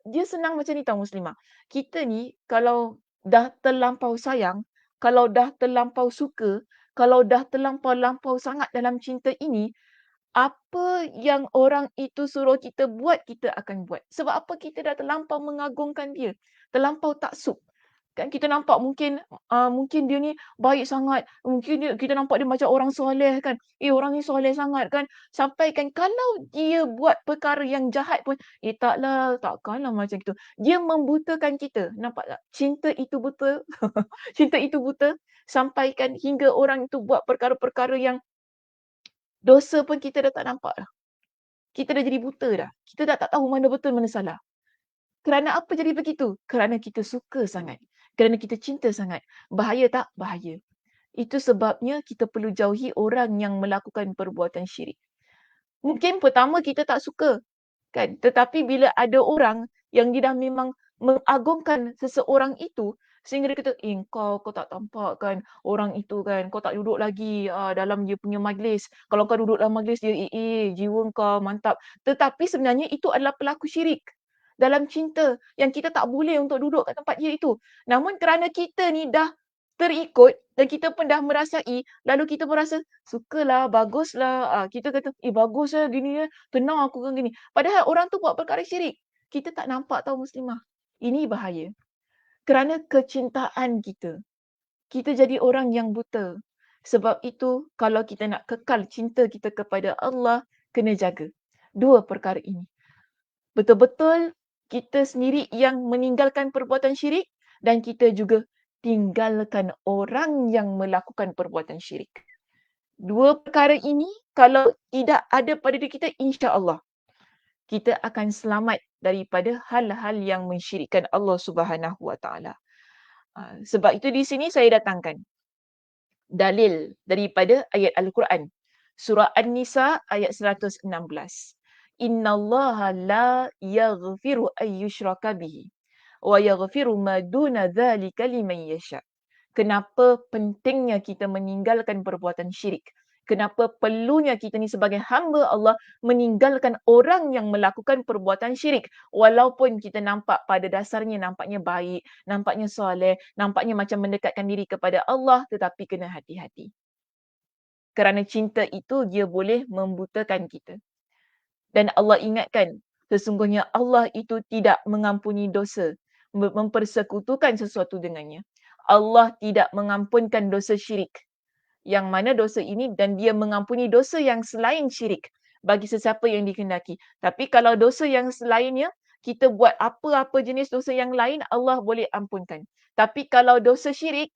dia senang macam ni tau Muslimah. Kita ni kalau dah terlampau sayang, kalau dah terlampau suka, kalau dah terlampau-lampau sangat dalam cinta ini, apa yang orang itu suruh kita buat, kita akan buat. Sebab apa? Kita dah terlampau mengagungkan dia, terlampau taksub. Kan kita nampak mungkin dia ni baik sangat, mungkin kita nampak dia macam orang soleh kan. Orang ni soleh sangat kan. Sampai kan kalau dia buat perkara yang jahat pun, taklah, takkanlah macam itu. Dia membutakan kita. Nampak tak? Cinta itu buta. Cinta itu buta. Sampaikan hingga orang itu buat perkara-perkara yang dosa pun kita dah tak nampak dah. Kita dah jadi buta dah. Kita dah tak tahu mana betul, mana salah. Kerana apa jadi begitu? Kerana kita suka sangat. Kerana kita cinta sangat. Bahaya tak? Bahaya. Itu sebabnya kita perlu jauhi orang yang melakukan perbuatan syirik. Mungkin pertama kita tak suka, kan? Tetapi bila ada orang yang dia dah memang mengagungkan seseorang itu, sehingga dia kata, kau tak tampak kan orang itu kan, kau tak duduk lagi dalam dia punya majlis. Kalau kau duduk dalam majlis dia, jiwa kau mantap. Tetapi sebenarnya itu adalah pelaku syirik dalam cinta yang kita tak boleh untuk duduk kat tempat dia itu. Namun kerana kita ni dah terikut dan kita pun dah merasai, lalu kita merasa sukalah, baguslah. Kita kata, bagus lah gini ya, tenang aku kan gini. Padahal orang tu buat perkara syirik. Kita tak nampak tahu Muslimah. Ini bahaya. Kerana kecintaan kita. Kita jadi orang yang buta. Sebab itu, kalau kita nak kekal cinta kita kepada Allah, kena jaga dua perkara ini. Betul-betul kita sendiri yang meninggalkan perbuatan syirik dan kita juga tinggalkan orang yang melakukan perbuatan syirik. Dua perkara ini kalau tidak ada pada diri kita, insya-Allah kita akan selamat daripada hal-hal yang mensyirikkan Allah Subhanahu Wa Taala. Sebab itu di sini saya datangkan dalil daripada ayat Al-Quran. Surah An-Nisa ayat 116. Innallaha la yaghfiru an yushraka bihi wa yaghfiru ma duna dzalika liman yasha. Kenapa pentingnya kita meninggalkan perbuatan syirik? Kenapa perlunya kita ni sebagai hamba Allah meninggalkan orang yang melakukan perbuatan syirik? Walaupun kita nampak pada dasarnya nampaknya baik, nampaknya soleh, nampaknya macam mendekatkan diri kepada Allah, tetapi kena hati-hati. Kerana cinta itu dia boleh membutakan kita. Dan Allah ingatkan, sesungguhnya Allah itu tidak mengampuni dosa, mempersekutukan sesuatu dengannya. Allah tidak mengampunkan dosa syirik. Yang mana dosa ini dan dia mengampuni dosa yang selain syirik bagi sesiapa yang dikehendaki. Tapi kalau dosa yang selainnya, kita buat apa-apa jenis dosa yang lain, Allah boleh ampunkan. Tapi kalau dosa syirik,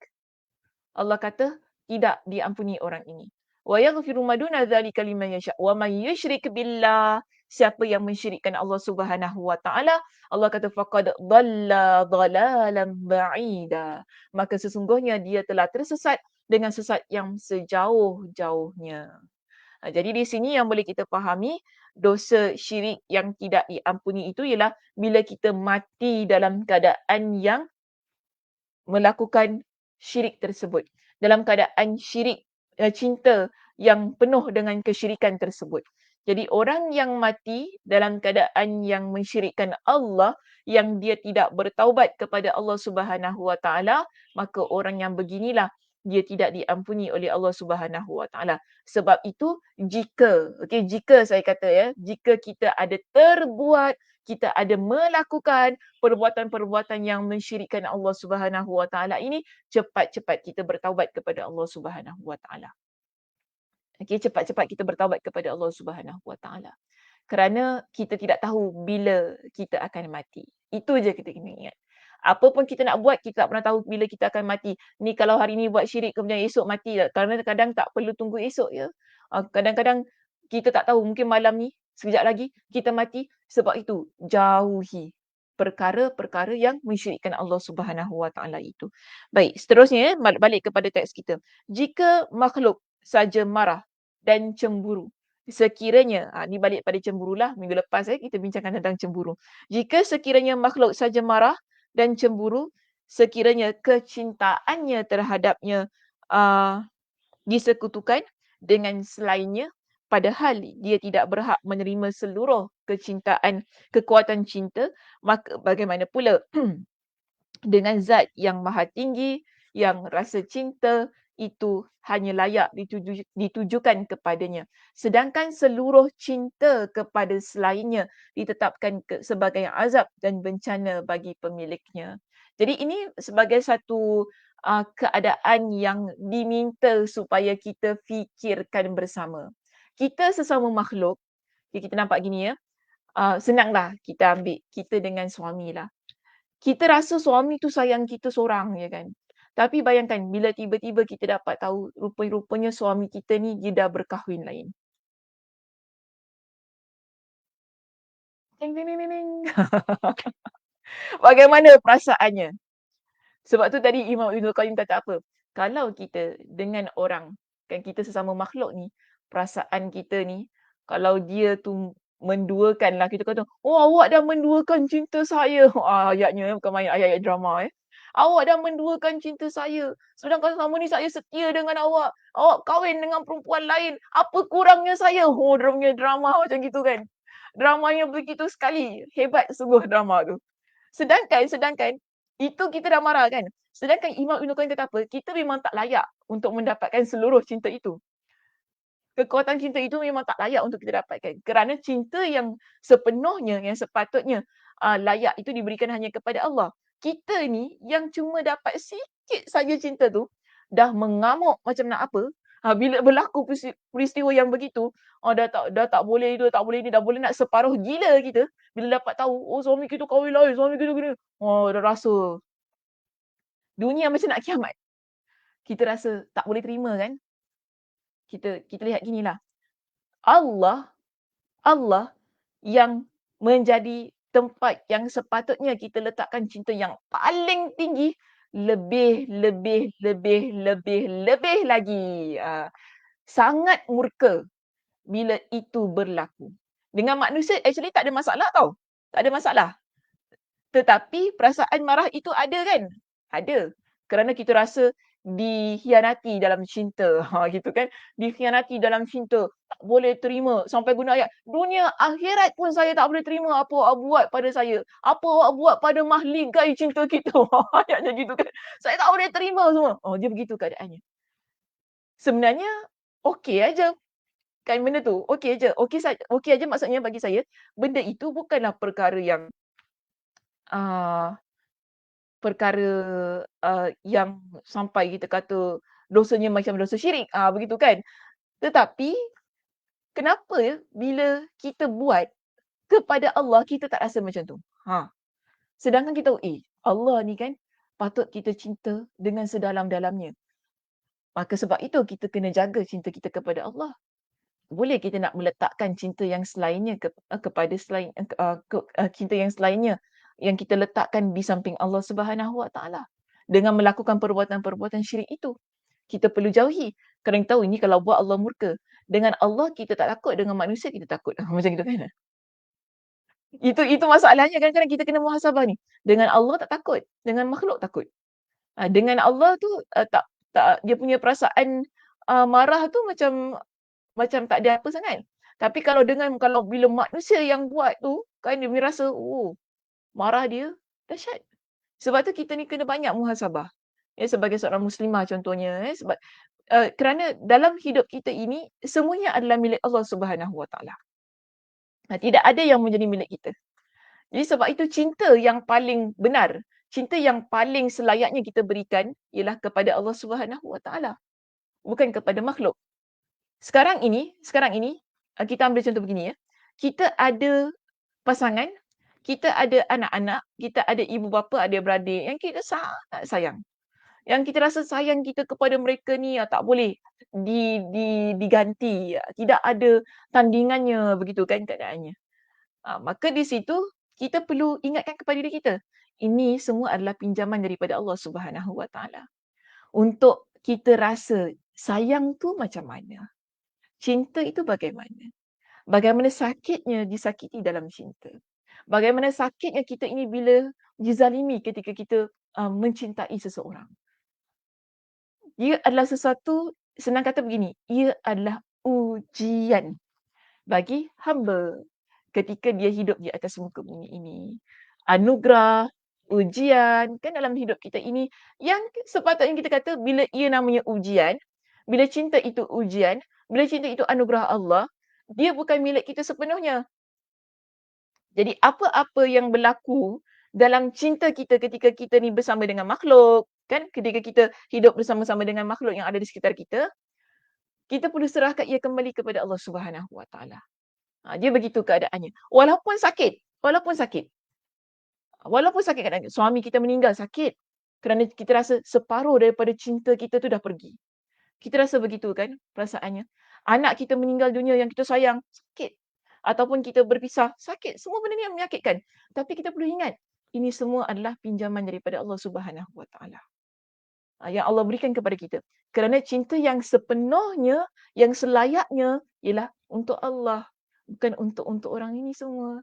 Allah kata tidak diampuni orang ini. Wa yaghfiru ma duna dzalika liman yasha. Wa may yusyrik billah, siapa yang mensyirikkan Allah Subhanahu Wa Taala, Allah kata faqad dhalla dhalalan ba'ida. Maka sesungguhnya dia telah tersesat dengan sesat yang sejauh-jauhnya. Jadi di sini yang boleh kita fahami, dosa syirik yang tidak diampuni itu ialah bila kita mati dalam keadaan yang melakukan syirik tersebut. Dalam keadaan syirik, cinta yang penuh dengan kesyirikan tersebut. Jadi orang yang mati dalam keadaan yang mensyirikkan Allah, yang dia tidak bertaubat kepada Allah Subhanahu Wa Taala, maka orang yang beginilah dia tidak diampuni oleh Allah Subhanahu Wa Taala. Sebab itu jika saya kata ya, jika kita ada terbuat, kita ada melakukan perbuatan-perbuatan yang mensyirikkan Allah Subhanahu Wa Taala ini, cepat-cepat kita bertaubat kepada Allah Subhanahu Wa Taala. Cepat-cepat kita bertaubat kepada Allah Subhanahu Wa Taala. Kerana kita tidak tahu bila kita akan mati. Itu je kita kena ingat. Apa pun kita nak buat, kita tak pernah tahu bila kita akan mati. Ni kalau hari ni buat syirik, kemudian esok mati lah. Kerana kadang tak perlu tunggu esok ya. Kadang-kadang kita tak tahu, mungkin malam ni, sekejap lagi kita mati. Sebab itu, jauhi perkara-perkara yang mensyirikkan Allah Subhanahu Wa Taala itu. Baik, seterusnya balik kepada teks kita. Jika makhluk saja marah dan cemburu, sekiranya, ni balik pada cemburulah, minggu lepas kita bincangkan tentang cemburu. Jika sekiranya makhluk saja marah dan cemburu, sekiranya kecintaannya terhadapnya uh, disekutukan dengan selainnya, padahal dia tidak berhak menerima seluruh kekuatan cinta, maka bagaimana pula dengan zat yang maha tinggi, yang rasa cinta itu hanya layak ditujukan kepadanya. Sedangkan seluruh cinta kepada selainnya ditetapkan sebagai azab dan bencana bagi pemiliknya. Jadi ini sebagai satu keadaan yang diminta supaya kita fikirkan bersama. Kita sesama makhluk, kita nampak gini ya, senanglah kita ambil kita dengan suami lah. Kita rasa suami tu sayang kita seorang je kan. Tapi bayangkan bila tiba-tiba kita dapat tahu rupa-rupanya suami kita ni dia dah berkahwin lain. Ding ding ding ding ding. Bagaimana perasaannya? Sebab tu tadi Imam Ibn Qayyim kata apa? Kalau kita dengan orang, kan kita sesama makhluk ni, perasaan kita ni, kalau dia tu menduakan lah, kita kata, oh awak dah menduakan cinta saya. Ayatnya bukan main ayat-ayat drama Awak dah menduakan cinta saya. Sedangkan selama ni saya setia dengan awak. Awak kahwin dengan perempuan lain. Apa kurangnya saya? Oh, dia punya drama macam gitu kan. Dramanya begitu sekali. Hebat sungguh drama tu. Sedangkan itu kita dah marah kan. Sedangkan Imam Ibn Qayyim kata apa? Kita memang tak layak untuk mendapatkan seluruh cinta itu. Kekuatan cinta itu memang tak layak untuk kita dapatkan. Kerana cinta yang sepenuhnya, yang sepatutnya layak itu diberikan hanya kepada Allah. Kita ni yang cuma dapat sikit saja cinta tu, dah mengamuk macam nak apa. Bila berlaku peristiwa yang begitu, dah tak boleh itu, tak boleh ni, dah boleh nak separuh gila kita. Bila dapat tahu, oh suami kita kahwin lain, suami kita gini. Dah rasa dunia macam nak kiamat. Kita rasa tak boleh terima kan. Kita lihat ginilah. Allah yang menjadi tempat yang sepatutnya kita letakkan cinta yang paling tinggi, lebih lagi. Sangat murka bila itu berlaku. Dengan manusia actually tak ada masalah tau. Tak ada masalah. Tetapi perasaan marah itu ada kan? Ada. Kerana kita rasa dikhianati dalam cinta. Gitu kan. Dikhianati dalam cinta. Tak boleh terima. Sampai guna ayat. Dunia akhirat pun saya tak boleh terima apa awak buat pada saya. Apa awak buat pada mahligai cinta kita. Ayat macam gitu kan. Saya tak boleh terima semua. Dia begitu keadaannya. Sebenarnya okey aja. Kan benda tu. Okey aja. Okey aja maksudnya bagi saya. Benda itu bukanlah perkara yang perkara yang sampai kita kata dosanya macam dosa syirik. Begitu kan. Tetapi kenapa bila kita buat kepada Allah kita tak rasa macam tu? Sedangkan kita tahu Allah ni kan patut kita cinta dengan sedalam-dalamnya. Maka sebab itu kita kena jaga cinta kita kepada Allah. Boleh kita nak meletakkan cinta yang selainnya kepada selain cinta yang selainnya yang kita letakkan di samping Allah Subhanahu Wa Taala dengan melakukan perbuatan-perbuatan syirik itu. Kita perlu jauhi. Kerana kita tahu ini kalau buat Allah murka. Dengan Allah kita tak takut, dengan manusia kita takut. Macam gitu kan. Itu masalahnya kadang-kadang kita kena muhasabah ni. Dengan Allah tak takut, dengan makhluk takut. Dengan Allah tu tak dia punya perasaan marah tu macam tak ada apa sangat. Tapi kalau bila manusia yang buat tu, kan dia rasa, marah dia dahsyat. Sebab tu kita ni kena banyak muhasabah. Sebagai seorang muslimah contohnya. Sebab kerana dalam hidup kita ini, semuanya adalah milik Allah Subhanahu Wa Taala. Tidak ada yang menjadi milik kita. Jadi sebab itu cinta yang paling benar, cinta yang paling selayaknya kita berikan ialah kepada Allah Subhanahu Wa Taala. Bukan kepada makhluk. Sekarang ini kita ambil contoh begini ya. Kita ada pasangan, kita ada anak-anak, kita ada ibu bapa, adik-beradik yang kita sangat sayang. Yang kita rasa sayang kita kepada mereka ni tak boleh diganti. Tidak ada tandingannya begitu kan keadaannya. Maka di situ kita perlu ingatkan kepada diri kita, ini semua adalah pinjaman daripada Allah Subhanahu Wa Taala. Untuk kita rasa sayang tu macam mana? Cinta itu bagaimana? Bagaimana sakitnya disakiti dalam cinta? Bagaimana sakitnya kita ini bila dizalimi ketika kita mencintai seseorang? Ia adalah sesuatu, senang kata begini, ia adalah ujian bagi hamba ketika dia hidup di atas muka bumi ini. Anugerah, ujian, kan dalam hidup kita ini yang sepatutnya kita kata bila ia namanya ujian, bila cinta itu ujian, bila cinta itu anugerah Allah, dia bukan milik kita sepenuhnya. Jadi apa-apa yang berlaku dalam cinta kita ketika kita ni bersama dengan makhluk, kan ketika kita hidup bersama-sama dengan makhluk yang ada di sekitar kita perlu serahkan ia kembali kepada Allah Subhanahu Wa Taala. Dia begitu keadaannya. Walaupun sakit. Walaupun sakit keadaan, suami kita meninggal sakit. Kerana kita rasa separuh daripada cinta kita tu dah pergi. Kita rasa begitu kan perasaannya. Anak kita meninggal dunia yang kita sayang, sakit. Ataupun kita berpisah, sakit. Semua benda ni yang menyakitkan. Tapi kita perlu ingat, ini semua adalah pinjaman daripada Allah Subhanahu Wa Taala. Yang Allah berikan kepada kita. Kerana cinta yang sepenuhnya, yang selayaknya ialah untuk Allah. Bukan untuk orang ini semua.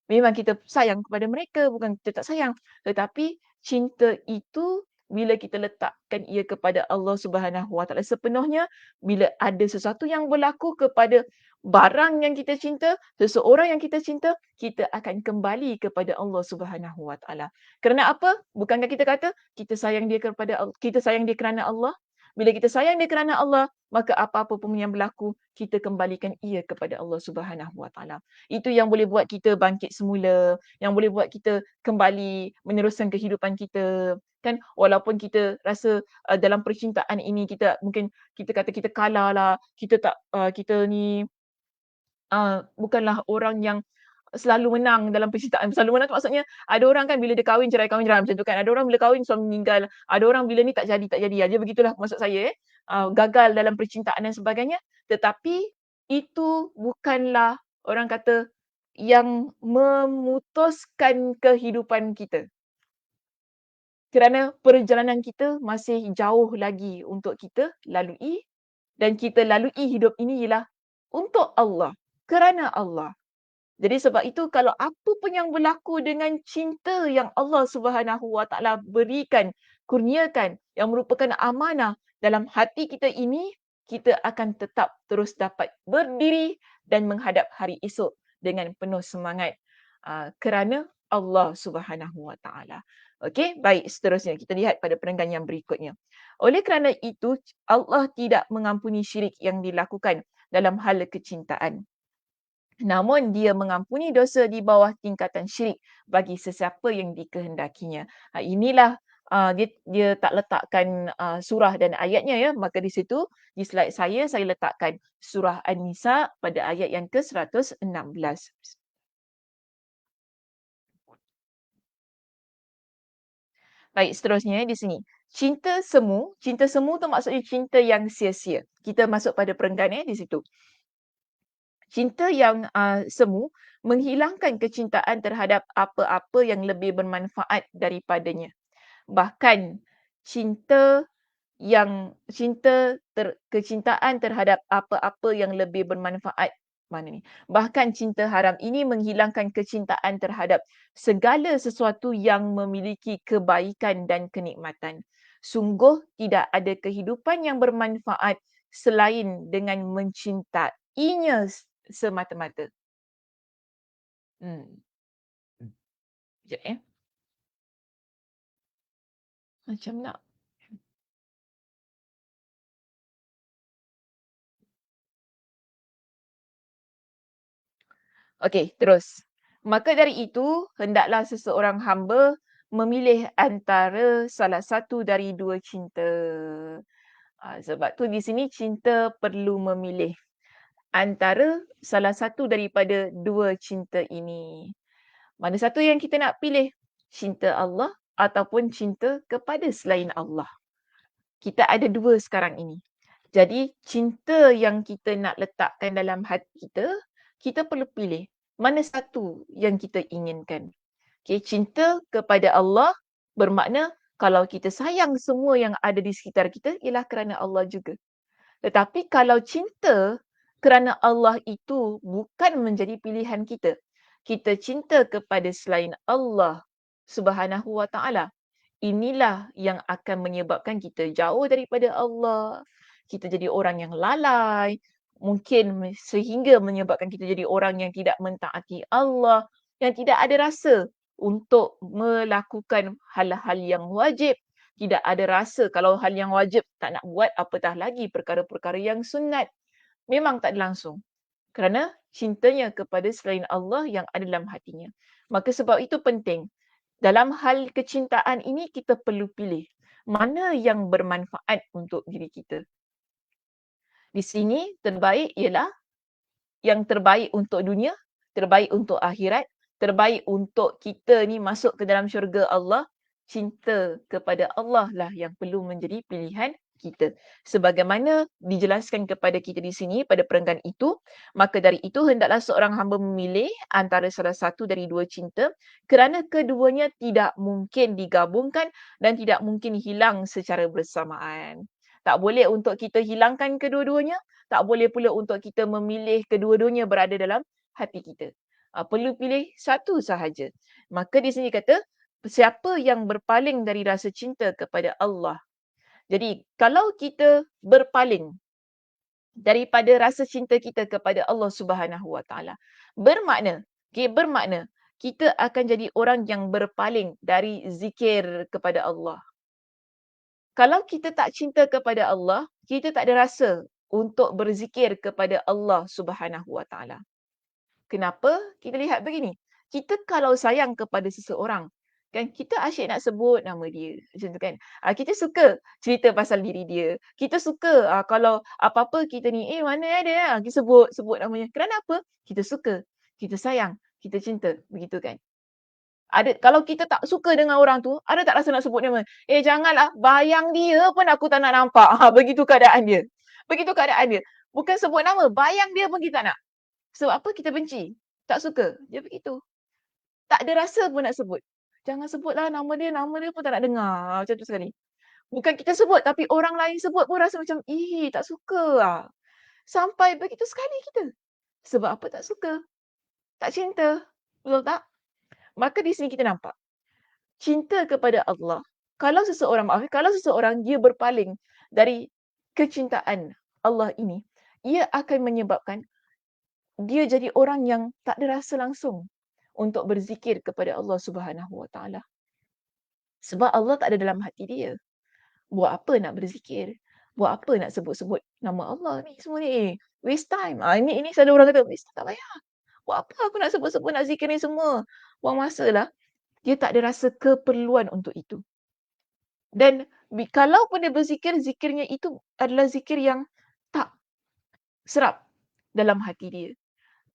Memang kita sayang kepada mereka, bukan kita tak sayang. Tetapi cinta itu bila kita letakkan ia kepada Allah Subhanahu Wa Taala sepenuhnya, bila ada sesuatu yang berlaku kepada barang yang kita cinta, seseorang yang kita cinta, kita akan kembali kepada Allah Subhanahu Wa Taala. Kerana apa? Bukankah kita kata kita sayang dia kita sayang dia kerana Allah? Bila kita sayang dia kerana Allah, maka apa-apa pun yang berlaku, kita kembalikan ia kepada Allah Subhanahu Wa Taala. Itu yang boleh buat kita bangkit semula, yang boleh buat kita kembali meneruskan kehidupan kita. Kan walaupun kita rasa dalam percintaan ini kita mungkin kita kata kita kalah lah, kita tak kita ni bukanlah orang yang selalu menang dalam percintaan. Selalu menang tu maksudnya ada orang kan bila dia kahwin cerai macam tu kan. Ada orang bila kahwin suami meninggal. Ada orang bila ni tak jadi. Dia begitulah maksud saya gagal dalam percintaan dan sebagainya. Tetapi itu bukanlah orang kata yang memutuskan kehidupan kita. Kerana perjalanan kita masih jauh lagi untuk kita lalui dan kita lalui hidup ini ialah untuk Allah, kerana Allah. Jadi sebab itu kalau apa pun yang berlaku dengan cinta yang Allah Subhanahu Wa Taala berikan, kurniakan yang merupakan amanah dalam hati kita ini, kita akan tetap terus dapat berdiri dan menghadap hari esok dengan penuh semangat kerana Allah Subhanahu Wa Taala. Okey, baik, seterusnya kita lihat pada perenggan yang berikutnya. Oleh kerana itu Allah tidak mengampuni syirik yang dilakukan dalam hal kecintaan. Namun dia mengampuni dosa di bawah tingkatan syirik bagi sesiapa yang dikehendakinya. Inilah dia tak letakkan surah dan ayatnya ya. Maka di situ di slide saya letakkan surah An-Nisa pada ayat yang ke-116. Baik, seterusnya di sini. Cinta semu tu maksudnya cinta yang sia-sia. Kita masuk pada perenggan di situ. Cinta yang semu menghilangkan kecintaan terhadap apa-apa yang lebih bermanfaat daripadanya. Bahkan kecintaan terhadap apa-apa yang lebih bermanfaat mana ni? Bahkan cinta haram ini menghilangkan kecintaan terhadap segala sesuatu yang memiliki kebaikan dan kenikmatan. Sungguh tidak ada kehidupan yang bermanfaat selain dengan mencintainya semata-mata. Hmm. Sekejap ya. Macam nak. Okey, terus. Maka dari itu, hendaklah seseorang hamba memilih antara salah satu dari dua cinta. Sebab tu di sini cinta perlu memilih antara salah satu daripada dua cinta ini. Mana satu yang kita nak pilih? Cinta Allah ataupun cinta kepada selain Allah. Kita ada dua sekarang ini. Jadi cinta yang kita nak letakkan dalam hati kita, kita perlu pilih mana satu yang kita inginkan. Okay, cinta kepada Allah bermakna kalau kita sayang semua yang ada di sekitar kita ialah kerana Allah juga. Tetapi kalau cinta kerana Allah itu bukan menjadi pilihan kita. Kita cinta kepada selain Allah Subhanahu wa taala. Inilah yang akan menyebabkan kita jauh daripada Allah. Kita jadi orang yang lalai, mungkin sehingga menyebabkan kita jadi orang yang tidak mentaati Allah, yang tidak ada rasa untuk melakukan hal-hal yang wajib. Tidak ada rasa kalau hal yang wajib tak nak buat, apatah lagi perkara-perkara yang sunat. Memang tak ada langsung. Kerana cintanya kepada selain Allah yang ada dalam hatinya. Maka sebab itu penting. Dalam hal kecintaan ini kita perlu pilih mana yang bermanfaat untuk diri kita. Di sini terbaik ialah yang terbaik untuk dunia, terbaik untuk akhirat, terbaik untuk kita ni masuk ke dalam syurga Allah. Cinta kepada Allah lah yang perlu menjadi pilihan kita. Sebagaimana dijelaskan kepada kita di sini pada perenggan itu, maka dari itu hendaklah seorang hamba memilih antara salah satu dari dua cinta kerana keduanya tidak mungkin digabungkan dan tidak mungkin hilang secara bersamaan. Tak boleh untuk kita hilangkan kedua-duanya, tak boleh pula untuk kita memilih kedua-duanya berada dalam hati kita. Perlu pilih satu sahaja. Maka di sini kata, siapa yang berpaling dari rasa cinta kepada Allah. Jadi, kalau kita berpaling daripada rasa cinta kita kepada Allah Subhanahu Wa Taala, bermakna kita akan jadi orang yang berpaling dari zikir kepada Allah. Kalau kita tak cinta kepada Allah, kita tak ada rasa untuk berzikir kepada Allah Subhanahu Wa Taala. Kenapa? Kita lihat begini. Kita kalau sayang kepada seseorang, kan kita asyik nak sebut nama dia. Macam tu kan. Kita suka cerita pasal diri dia. Kita suka kalau apa-apa kita ni, mana ada kita sebut namanya. Kerana apa? Kita suka. Kita sayang. Kita cinta. Begitu kan. Kalau kita tak suka dengan orang tu, ada tak rasa nak sebut nama? Janganlah, bayang dia pun aku tak nak nampak. Begitu keadaan dia. Begitu keadaan dia. Bukan sebut nama, bayang dia pun kita tak nak. Sebab apa? Kita benci. Tak suka. Dia begitu. Tak ada rasa pun nak sebut. Jangan sebutlah nama dia pun tak nak dengar. Macam tu sekali. Bukan kita sebut, tapi orang lain sebut pun rasa macam, tak suka lah. Sampai begitu sekali kita. Sebab apa tak suka? Tak cinta. Betul tak? Maka di sini kita nampak. Cinta kepada Allah. Kalau seseorang dia berpaling dari kecintaan Allah ini, ia akan menyebabkan dia jadi orang yang tak ada rasa langsung untuk berzikir kepada Allah Subhanahu Wa Taala. Sebab Allah tak ada dalam hati dia. Buat apa nak berzikir? Buat apa nak sebut-sebut nama Allah ni semua ni? Waste time. Ini selalu orang kata, waste time, tak payah. Buat apa aku nak sebut-sebut, nak zikir ni semua? Buang masa lah. Dia tak ada rasa keperluan untuk itu. Dan kalau pun dia berzikir, zikirnya itu adalah zikir yang tak serap dalam hati dia.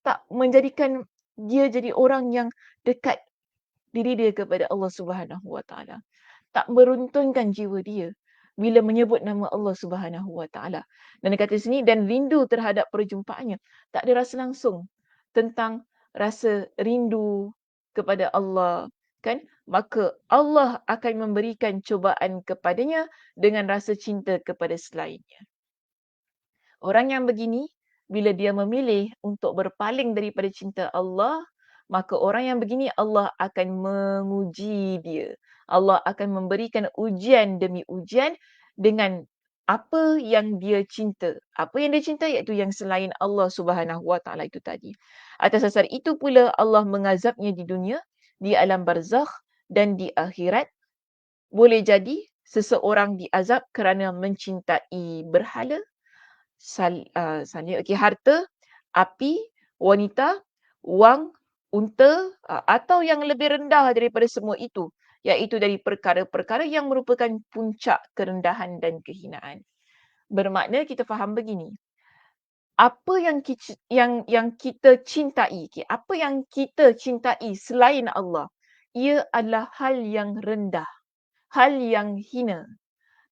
Tak menjadikan dia jadi orang yang dekat diri dia kepada Allah Subhanahu Wa Taala. Tak meruntunkan jiwa dia bila menyebut nama Allah Subhanahu Wa Taala. Dan dia kata sini, dan rindu terhadap perjumpaannya. Tak ada rasa langsung tentang rasa rindu kepada Allah, kan? Maka Allah akan memberikan cubaan kepadanya dengan rasa cinta kepada selainnya. Orang yang begini, bila dia memilih untuk berpaling daripada cinta Allah, maka orang yang begini Allah akan menguji dia. Allah akan memberikan ujian demi ujian dengan apa yang dia cinta. Apa yang dia cinta iaitu yang selain Allah Subhanahu Wa Taala itu tadi. Atas dasar itu pula Allah mengazabnya di dunia, di alam barzakh dan di akhirat. Boleh jadi seseorang diazab kerana mencintai berhala, harta, api, wanita, wang, unta atau yang lebih rendah daripada semua itu, iaitu dari perkara-perkara yang merupakan puncak kerendahan dan kehinaan. Bermakna kita faham begini. Apa yang kita cintai, apa yang kita cintai selain Allah, ia adalah hal yang rendah, hal yang hina.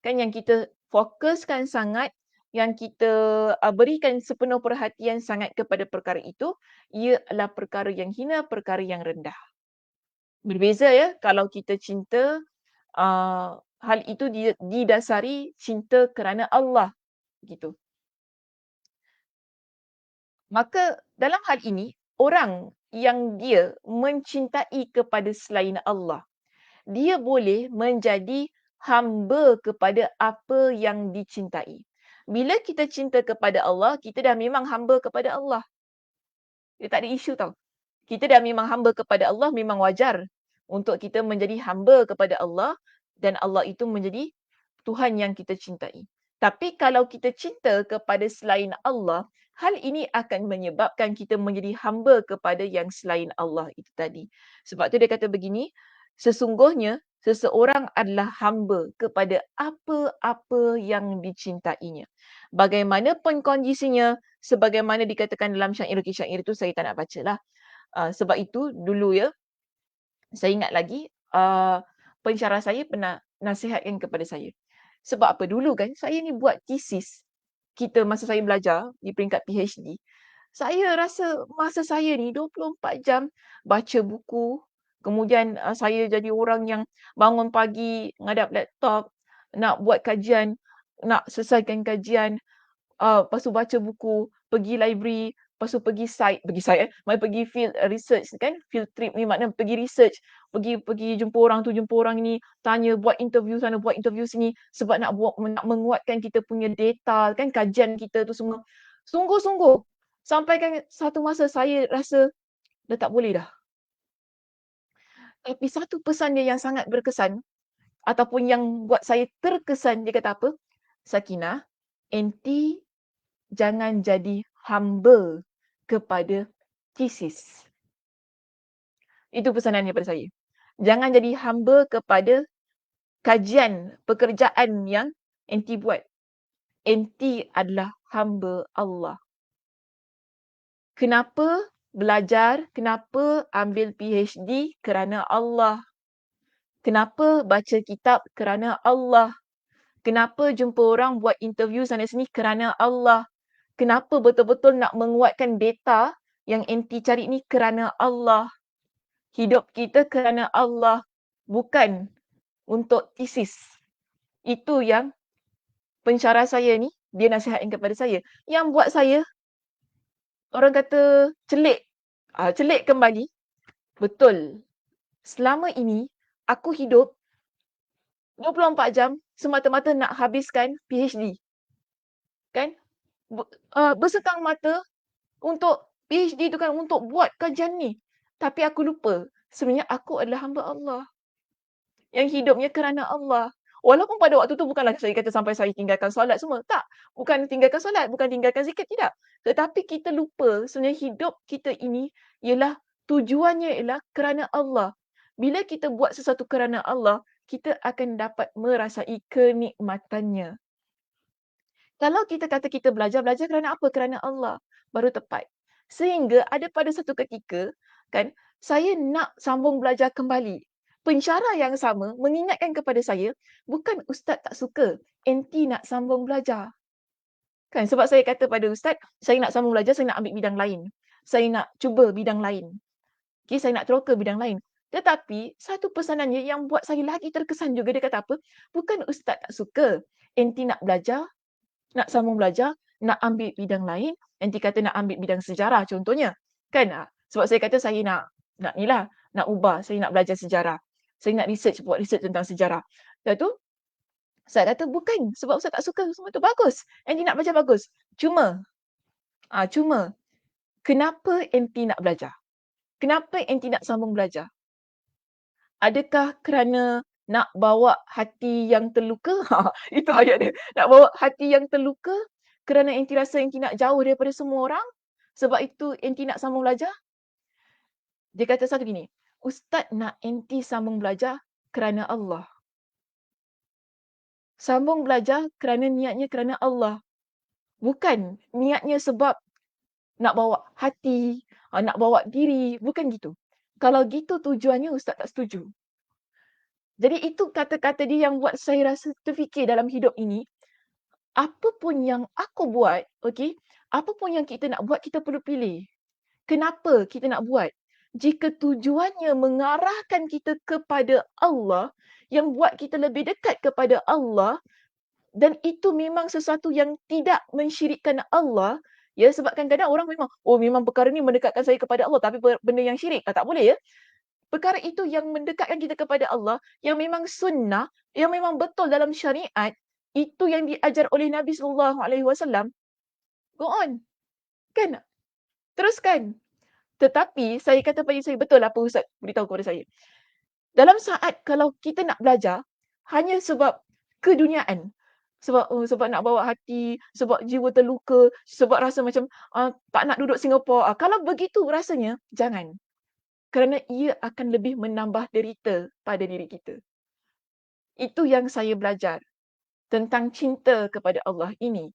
Kan yang kita fokuskan sangat yang kita berikan sepenuh perhatian sangat kepada perkara itu, ia adalah perkara yang hina, perkara yang rendah. Berbeza ya kalau kita cinta, hal itu didasari cinta kerana Allah, gitu. Maka dalam hal ini, orang yang dia mencintai kepada selain Allah, dia boleh menjadi hamba kepada apa yang dicintai. Bila kita cinta kepada Allah, kita dah memang hamba kepada Allah. Dia tak ada isu tau. Kita dah memang hamba kepada Allah, memang wajar untuk kita menjadi hamba kepada Allah dan Allah itu menjadi Tuhan yang kita cintai. Tapi kalau kita cinta kepada selain Allah, hal ini akan menyebabkan kita menjadi hamba kepada yang selain Allah itu tadi. Sebab tu dia kata begini, sesungguhnya seseorang adalah hamba kepada apa-apa yang dicintainya. Bagaimanapun kondisinya, sebagaimana dikatakan dalam syair, syair itu saya tak nak baca lah. Sebab itu dulu ya, saya ingat lagi pensyarah saya pernah nasihatkan kepada saya. Sebab apa dulu kan saya ni buat tesis kita masa saya belajar di peringkat PhD. Saya rasa masa saya ni 24 jam baca buku. Kemudian saya jadi orang yang bangun pagi ngadap laptop, nak buat kajian, nak selesaikan kajian, lepas tu baca buku, pergi library, lepas tu pergi field research kan, field trip ni makna pergi research, pergi jumpa orang tu, jumpa orang ni, tanya, buat interview sana, buat interview sini sebab nak menguatkan kita punya data kan, kajian kita tu semua. Sungguh-sungguh sampai kan satu masa saya rasa dah tak boleh dah. Tapi satu pesan dia yang sangat berkesan ataupun yang buat saya terkesan, dia kata apa? Sakinah, enti jangan jadi hamba kepada tesis. Itu pesanannya pada saya. Jangan jadi hamba kepada kajian, pekerjaan yang enti buat. Enti adalah hamba Allah. Kenapa belajar? Kenapa ambil PhD? Kerana Allah. Kenapa baca kitab? Kerana Allah. Kenapa jumpa orang buat interview sana sini? Kerana Allah. Kenapa betul-betul nak menguatkan data yang enti cari ni? Kerana Allah. Hidup kita kerana Allah, bukan untuk tesis. Itu yang pensyarah saya ni, dia nasihatkan kepada saya. Yang buat saya, orang kata celik. Celik kembali. Betul. Selama ini, aku hidup 24 jam semata-mata nak habiskan PhD. Kan? Bersekang mata untuk PhD tu kan, untuk buat kajian ni. Tapi aku lupa, sebenarnya aku adalah hamba Allah. Yang hidupnya kerana Allah. Walaupun pada waktu tu bukanlah saya kata sampai saya tinggalkan solat semua. Tak. Bukan tinggalkan solat, bukan tinggalkan zikir, tidak. Tetapi kita lupa sebenarnya hidup kita ini ialah tujuannya ialah kerana Allah. Bila kita buat sesuatu kerana Allah, kita akan dapat merasai kenikmatannya. Kalau kita kata kita belajar kerana apa? Kerana Allah. Baru tepat. Sehingga ada pada satu ketika, kan, saya nak sambung belajar kembali. Pensyarah yang sama mengingatkan kepada saya, bukan ustaz tak suka, enti nak sambung belajar. Kan, sebab saya kata pada ustaz, saya nak sambung belajar, saya nak ambil bidang lain. Saya nak cuba bidang lain. Okay, saya nak teroka bidang lain. Tetapi, satu pesanannya yang buat saya lagi terkesan juga, dia kata apa? Bukan ustaz tak suka, enti nak belajar, nak sambung belajar, nak ambil bidang lain, enti kata nak ambil bidang sejarah contohnya. Kan? Sebab saya kata saya nak ni lah, nak ubah, saya nak belajar sejarah. Saya nak buat research tentang sejarah. Lepas tu, saya kata bukan sebab Ustaz tak suka semua tu bagus. Enti nak belajar bagus. Cuma, kenapa enti nak belajar? Kenapa enti nak sambung belajar? Adakah kerana nak bawa hati yang terluka? Itu ayat dia. Nak bawa hati yang terluka kerana enti rasa enti nak jauh daripada semua orang? Sebab itu enti nak sambung belajar? Dia kata satu gini, Ustaz nak enti sambung belajar kerana Allah. Sambung belajar kerana niatnya kerana Allah. Bukan niatnya sebab nak bawa hati, nak bawa diri. Bukan gitu. Kalau gitu tujuannya Ustaz tak setuju. Jadi itu kata-kata dia yang buat saya rasa terfikir dalam hidup ini. apa pun yang aku buat, okey, apa pun yang kita nak buat, kita perlu pilih. Kenapa kita nak buat? Jika tujuannya mengarahkan kita kepada Allah, yang buat kita lebih dekat kepada Allah dan itu memang sesuatu yang tidak mensyirikkan Allah, ya, sebab kadang-kadang orang memang, "Oh, memang perkara ni mendekatkan saya kepada Allah," tapi benda yang syirik. Tak boleh, ya. Perkara itu yang mendekatkan kita kepada Allah, yang memang sunnah, yang memang betul dalam syariat, itu yang diajar oleh Nabi SAW, go on, kan? Teruskan. Tetapi saya kata pada saya, "Betul apa ustaz beritahu kepada saya." Dalam saat kalau kita nak belajar, hanya sebab keduniaan, sebab nak bawa hati, sebab jiwa terluka, sebab rasa macam, tak nak duduk Singapore, kalau begitu rasanya, jangan. Kerana ia akan lebih menambah derita pada diri kita. Itu yang saya belajar tentang cinta kepada Allah ini.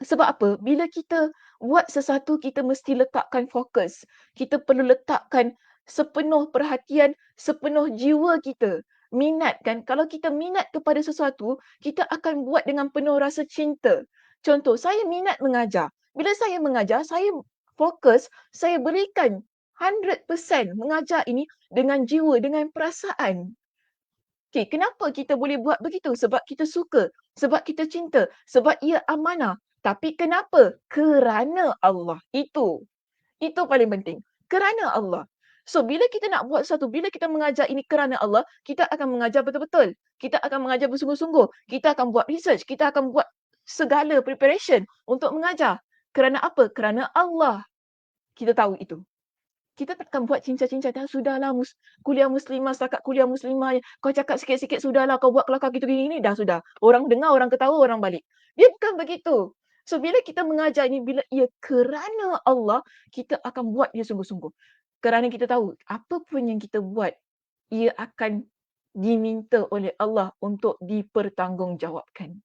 Sebab apa? Bila kita buat sesuatu, kita mesti letakkan fokus. Kita perlu letakkan sepenuh perhatian, sepenuh jiwa kita. Minat kan? Kalau kita minat kepada sesuatu, kita akan buat dengan penuh rasa cinta. Contoh, saya minat mengajar. Bila saya mengajar, saya fokus, saya berikan 100% mengajar ini dengan jiwa, dengan perasaan. Okey, kenapa kita boleh buat begitu? Sebab kita suka, sebab kita cinta, sebab ia amanah. Tapi kenapa? Kerana Allah. Itu paling penting. Kerana Allah. So, bila kita nak buat sesuatu, bila kita mengajar ini kerana Allah, kita akan mengajar betul-betul. Kita akan mengajar bersungguh-sungguh. Kita akan buat research. Kita akan buat segala preparation untuk mengajar. Kerana apa? Kerana Allah. Kita tahu itu. Kita takkan buat cincang-cincang, dah sudahlah kuliah muslimah, setakat kuliah muslimah, kau cakap sikit-sikit sudahlah, kau buat kelakar gitu gini, dah sudah. Orang dengar, orang ketawa, orang balik. Dia bukan begitu. So, bila kita mengajar ini, bila ia kerana Allah, kita akan buat dia sungguh-sungguh. Kerana kita tahu, apa pun yang kita buat, ia akan diminta oleh Allah untuk dipertanggungjawabkan.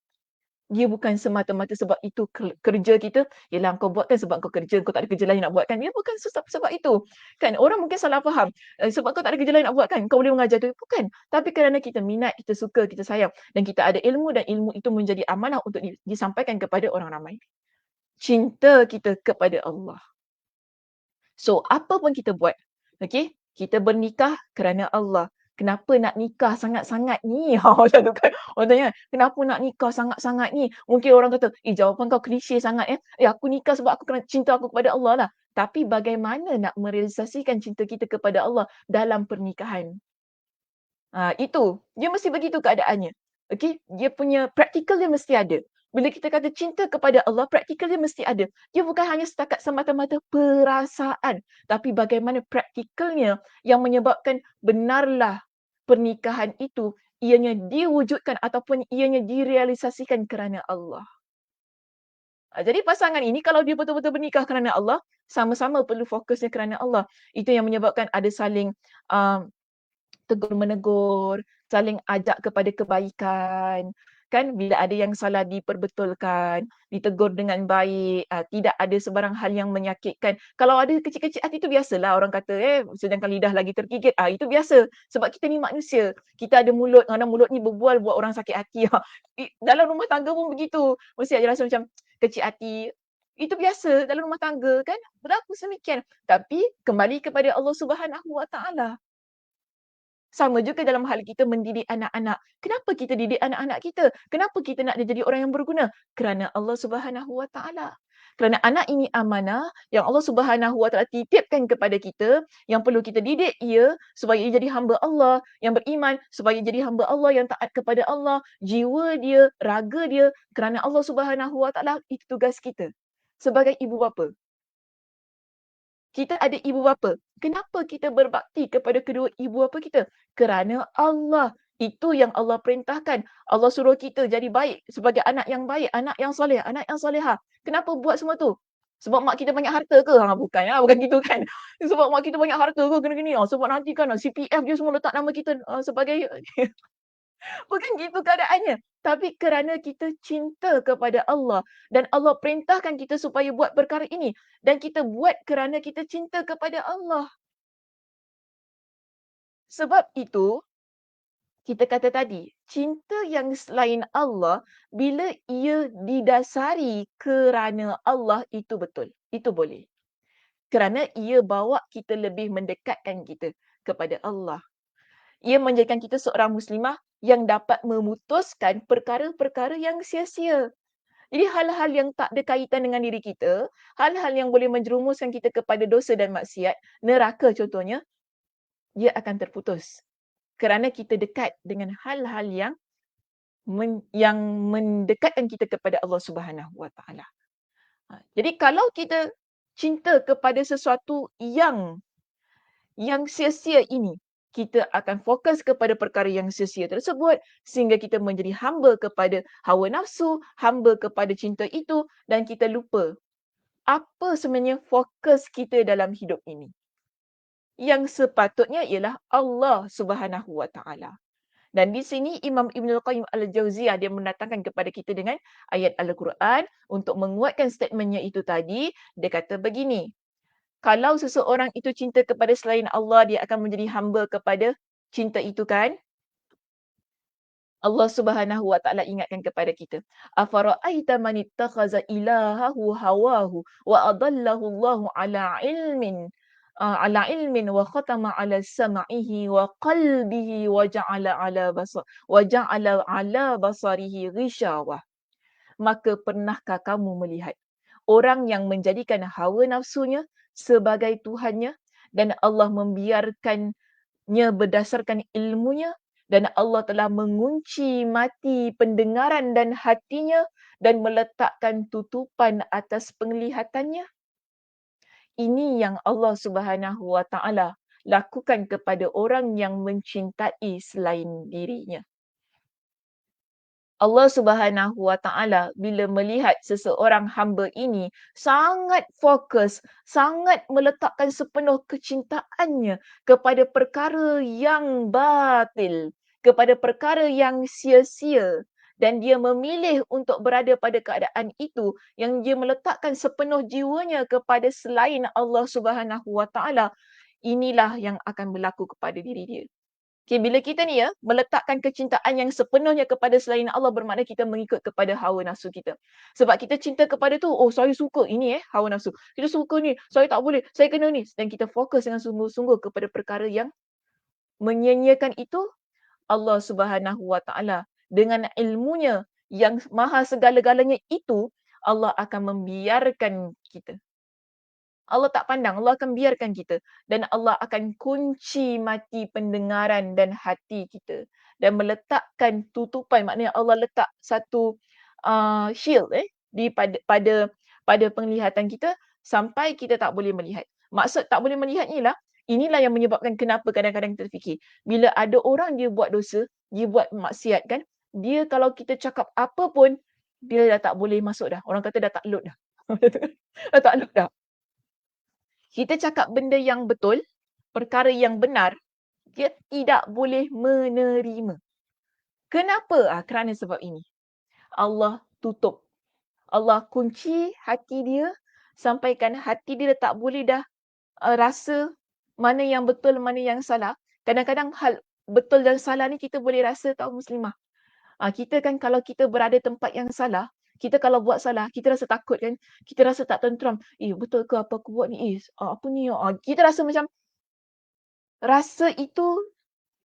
Dia bukan semata-mata sebab itu kerja kita, "Yelah kau buat kan sebab kau kerja, kau tak ada kerja lain nak buat kan?" Dia bukan sebab itu. Kan orang mungkin salah faham, sebab kau tak ada kerja lain nak buat kan, kau boleh mengajar tu. Bukan. Tapi kerana kita minat, kita suka, kita sayang dan kita ada ilmu dan ilmu itu menjadi amanah untuk disampaikan kepada orang ramai. Cinta kita kepada Allah. So, apa pun kita buat, okey, kita bernikah kerana Allah. Kenapa nak nikah sangat-sangat ni? Macam tu kan. Orang tanya, "Kenapa nak nikah sangat-sangat ni?" Mungkin orang kata, jawapan kau klise sangat eh. Aku nikah sebab aku kena cinta aku kepada Allah lah." Tapi bagaimana nak merealisasikan cinta kita kepada Allah dalam pernikahan? Itu. Dia mesti begitu keadaannya. Okey, dia punya praktikal dia mesti ada. Bila kita kata cinta kepada Allah, praktikal dia mesti ada. Dia bukan hanya setakat semata-mata perasaan, tapi bagaimana praktikalnya yang menyebabkan benarlah pernikahan itu ianya diwujudkan ataupun ianya direalisasikan kerana Allah. Jadi pasangan ini kalau dia betul-betul bernikah kerana Allah, sama-sama perlu fokusnya kerana Allah. Itu yang menyebabkan ada saling, uh, tegur-menegur, saling ajak kepada kebaikan, kan bila ada yang salah diperbetulkan, ditegur dengan baik, tidak ada sebarang hal yang menyakitkan. Kalau ada kecil-kecil hati itu biasalah orang kata, sedangkan lidah lagi tergigit, itu biasa. Sebab kita ni manusia, kita ada mulut, kadang mulut ni berbual buat orang sakit hati. Dalam rumah tangga pun begitu, mesti ada rasa macam kecil hati. Itu biasa dalam rumah tangga kan, berlaku semikian. Tapi kembali kepada Allah Subhanahu Wa Taala. Sama juga dalam hal kita mendidik anak-anak. Kenapa kita didik anak-anak kita? Kenapa kita nak dia jadi orang yang berguna? Kerana Allah Subhanahu Wa Taala. Kerana anak ini amanah yang Allah Subhanahu Wa Taala titipkan kepada kita, yang perlu kita didik ia supaya ia jadi hamba Allah yang beriman, supaya jadi hamba Allah yang taat kepada Allah, jiwa dia, raga dia kerana Allah Subhanahu Wa Taala. Itu tugas kita sebagai ibu bapa. Kita ada ibu bapa. Kenapa kita berbakti kepada kedua ibu bapa kita? Kerana Allah. Itu yang Allah perintahkan. Allah suruh kita jadi baik sebagai anak yang baik, anak yang soleh, anak yang solehah. Kenapa buat semua tu? Sebab mak kita banyak harta ke? Bukan bukan gitu kan. Sebab mak kita banyak harta ke kena gini. Sebab nanti kan CPF dia semua letak nama kita sebagai bukan gitu keadaannya. Tapi kerana kita cinta kepada Allah dan Allah perintahkan kita supaya buat perkara ini dan kita buat kerana kita cinta kepada Allah. Sebab itu kita kata tadi, cinta yang selain Allah, bila ia didasari kerana Allah itu betul. Itu boleh. Kerana ia bawa kita lebih mendekatkan kita kepada Allah. Ia menjadikan kita seorang muslimah yang dapat memutuskan perkara-perkara yang sia-sia. Jadi hal-hal yang tak ada kaitan dengan diri kita, hal-hal yang boleh menjerumuskan kita kepada dosa dan maksiat, neraka contohnya, dia akan terputus. Kerana kita dekat dengan hal-hal yang mendekatkan kita kepada Allah Subhanahu Wa Taala. Jadi kalau kita cinta kepada sesuatu yang sia-sia ini, kita akan fokus kepada perkara yang sia-sia tersebut sehingga kita menjadi hamba kepada hawa nafsu, hamba kepada cinta itu dan kita lupa apa sebenarnya fokus kita dalam hidup ini. Yang sepatutnya ialah Allah Subhanahu Wa Taala. Dan di sini Imam Ibnul Qayyim Al-Jauziyah dia mendatangkan kepada kita dengan ayat Al-Quran untuk menguatkan statementnya itu tadi. Dia kata begini, kalau seseorang itu cinta kepada selain Allah, dia akan menjadi hamba kepada cinta itu kan? Allah Subhanahu Wa Taala ingatkan kepada kita. Afara'aita man ittakhaza ilahahu hawahu wa adallahu Allahu ala ilmin wa khatama ala sam'ihi wa qalbihi wa ja'ala ala basarihi ghishawah. Maka pernahkah kamu melihat orang yang menjadikan hawa nafsunya sebagai Tuhannya dan Allah membiarkannya berdasarkan ilmunya dan Allah telah mengunci mati pendengaran dan hatinya dan meletakkan tutupan atas penglihatannya. Ini yang Allah Subhanahu Wa Taala lakukan kepada orang yang mencintai selain dirinya. Allah Subhanahu Wa Taala bila melihat seseorang hamba ini sangat fokus, sangat meletakkan sepenuh kecintaannya kepada perkara yang batil, kepada perkara yang sia-sia dan dia memilih untuk berada pada keadaan itu yang dia meletakkan sepenuh jiwanya kepada selain Allah Subhanahu Wa Taala, inilah yang akan berlaku kepada diri dia. Okay, bila kita ni meletakkan kecintaan yang sepenuhnya kepada selain Allah bermakna kita mengikut kepada hawa nafsu kita. Sebab kita cinta kepada tu, oh saya suka ini hawa nafsu. Kita suka ni, saya tak boleh, saya kena ni. Dan kita fokus dengan sungguh-sungguh kepada perkara yang menyanyiakan itu, Allah Subhanahu Wa Taala dengan ilmunya yang maha segala-galanya itu, Allah akan membiarkan kita. Allah tak pandang, Allah akan biarkan kita dan Allah akan kunci mati pendengaran dan hati kita dan meletakkan tutupan, maknanya Allah letak satu shield di pada penglihatan kita sampai kita tak boleh melihat. Maksud tak boleh melihat ni lah, inilah yang menyebabkan kenapa kadang-kadang kita fikir bila ada orang dia buat dosa, dia buat maksiat kan, dia kalau kita cakap apa pun dia dah tak boleh masuk dah. Orang kata dah tak load dah. Dah tak load dah. Kita cakap benda yang betul, perkara yang benar, dia tidak boleh menerima. Kenapa? Kerana sebab ini. Allah tutup. Allah kunci hati dia sampaikan hati dia tak boleh dah rasa mana yang betul, mana yang salah. Kadang-kadang hal betul dan salah ni kita boleh rasa tahu muslimah. Kita kan kalau kita berada tempat yang salah, kita kalau buat salah, kita rasa takut kan. Kita rasa tak tenteram. Betul ke apa aku buat ni? Apa ni? Kita rasa macam rasa itu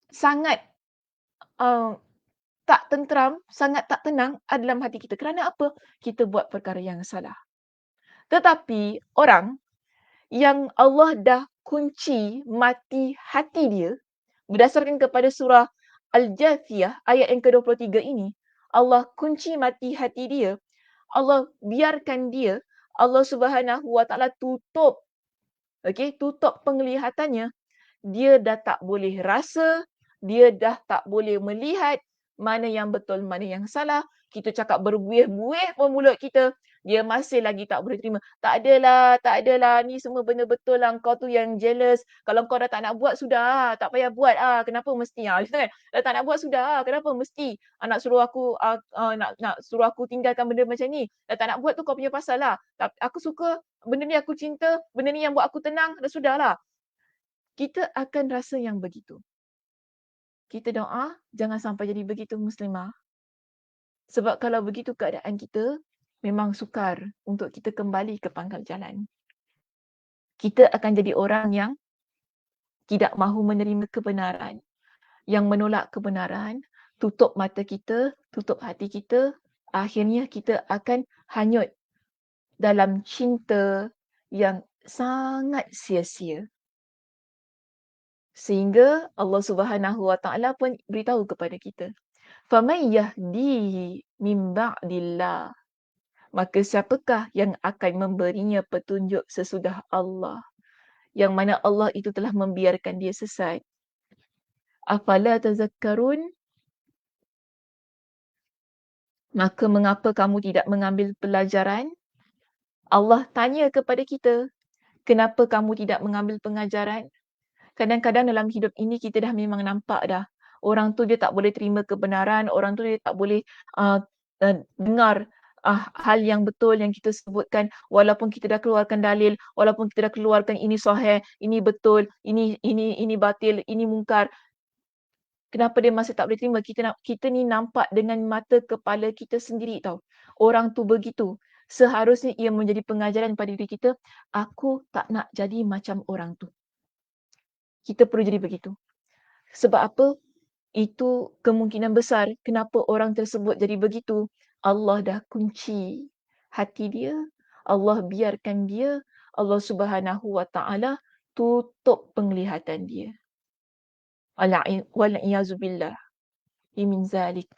sangat tak tenteram, sangat tak tenang dalam hati kita. Kerana apa? Kita buat perkara yang salah. Tetapi orang yang Allah dah kunci mati hati dia, berdasarkan kepada surah Al-Jathiyah ayat yang ke-23 ini, Allah kunci mati hati dia, Allah biarkan dia, Allah Subhanahu Wa Taala tutup, tutup penglihatannya, dia dah tak boleh rasa, dia dah tak boleh melihat mana yang betul, mana yang salah. Kita cakap berbuih-buih pun mulut kita, dia masih lagi tak boleh terima. Tak adalah, ni semua benda betul lah, kau tu yang jealous. Kalau kau dah tak nak buat, sudah tak payah buat kenapa mesti? Gitu kan? Dah tak nak buat, sudah kenapa mesti? Nak suruh aku, nak suruh aku tinggalkan benda macam ni. Dah tak nak buat tu kau punya pasal lah. Aku suka, benda ni aku cinta, benda ni yang buat aku tenang, dah sudahlah. Kita akan rasa yang begitu. kita doa jangan sampai jadi begitu muslimah. Sebab kalau begitu keadaan kita, memang sukar untuk kita kembali ke pangkal jalan. Kita akan jadi orang yang tidak mahu menerima kebenaran, yang menolak kebenaran, tutup mata kita, tutup hati kita, akhirnya kita akan hanyut dalam cinta yang sangat sia-sia. Sehingga Allah Subhanahu Wa Taala pun beritahu kepada kita, "Faman yahdihi min ba'dillah." Maka siapakah yang akan memberinya petunjuk sesudah Allah? Yang mana Allah itu telah membiarkan dia sesat. Afala tazakkarun? Maka mengapa kamu tidak mengambil pelajaran? Allah tanya kepada kita, kenapa kamu tidak mengambil pengajaran? Kadang-kadang dalam hidup ini kita dah memang nampak dah. Orang tu dia tak boleh terima kebenaran, orang tu dia tak boleh uh, dengar hal yang betul yang kita sebutkan, walaupun kita dah keluarkan dalil, walaupun kita dah keluarkan ini sahih, ini betul, ini batil, ini mungkar. Kenapa dia masih tak boleh terima? Kita ni nampak dengan mata kepala kita sendiri tau. Orang tu begitu. Seharusnya ia menjadi pengajaran pada diri kita, aku tak nak jadi macam orang tu. Kita perlu jadi begitu. Sebab apa? Itu kemungkinan besar kenapa orang tersebut jadi begitu. Allah dah kunci hati dia. Allah biarkan dia. Allah Subhanahu Wa Taala tutup penglihatan dia. Wal'iyazubillah. Min zalik.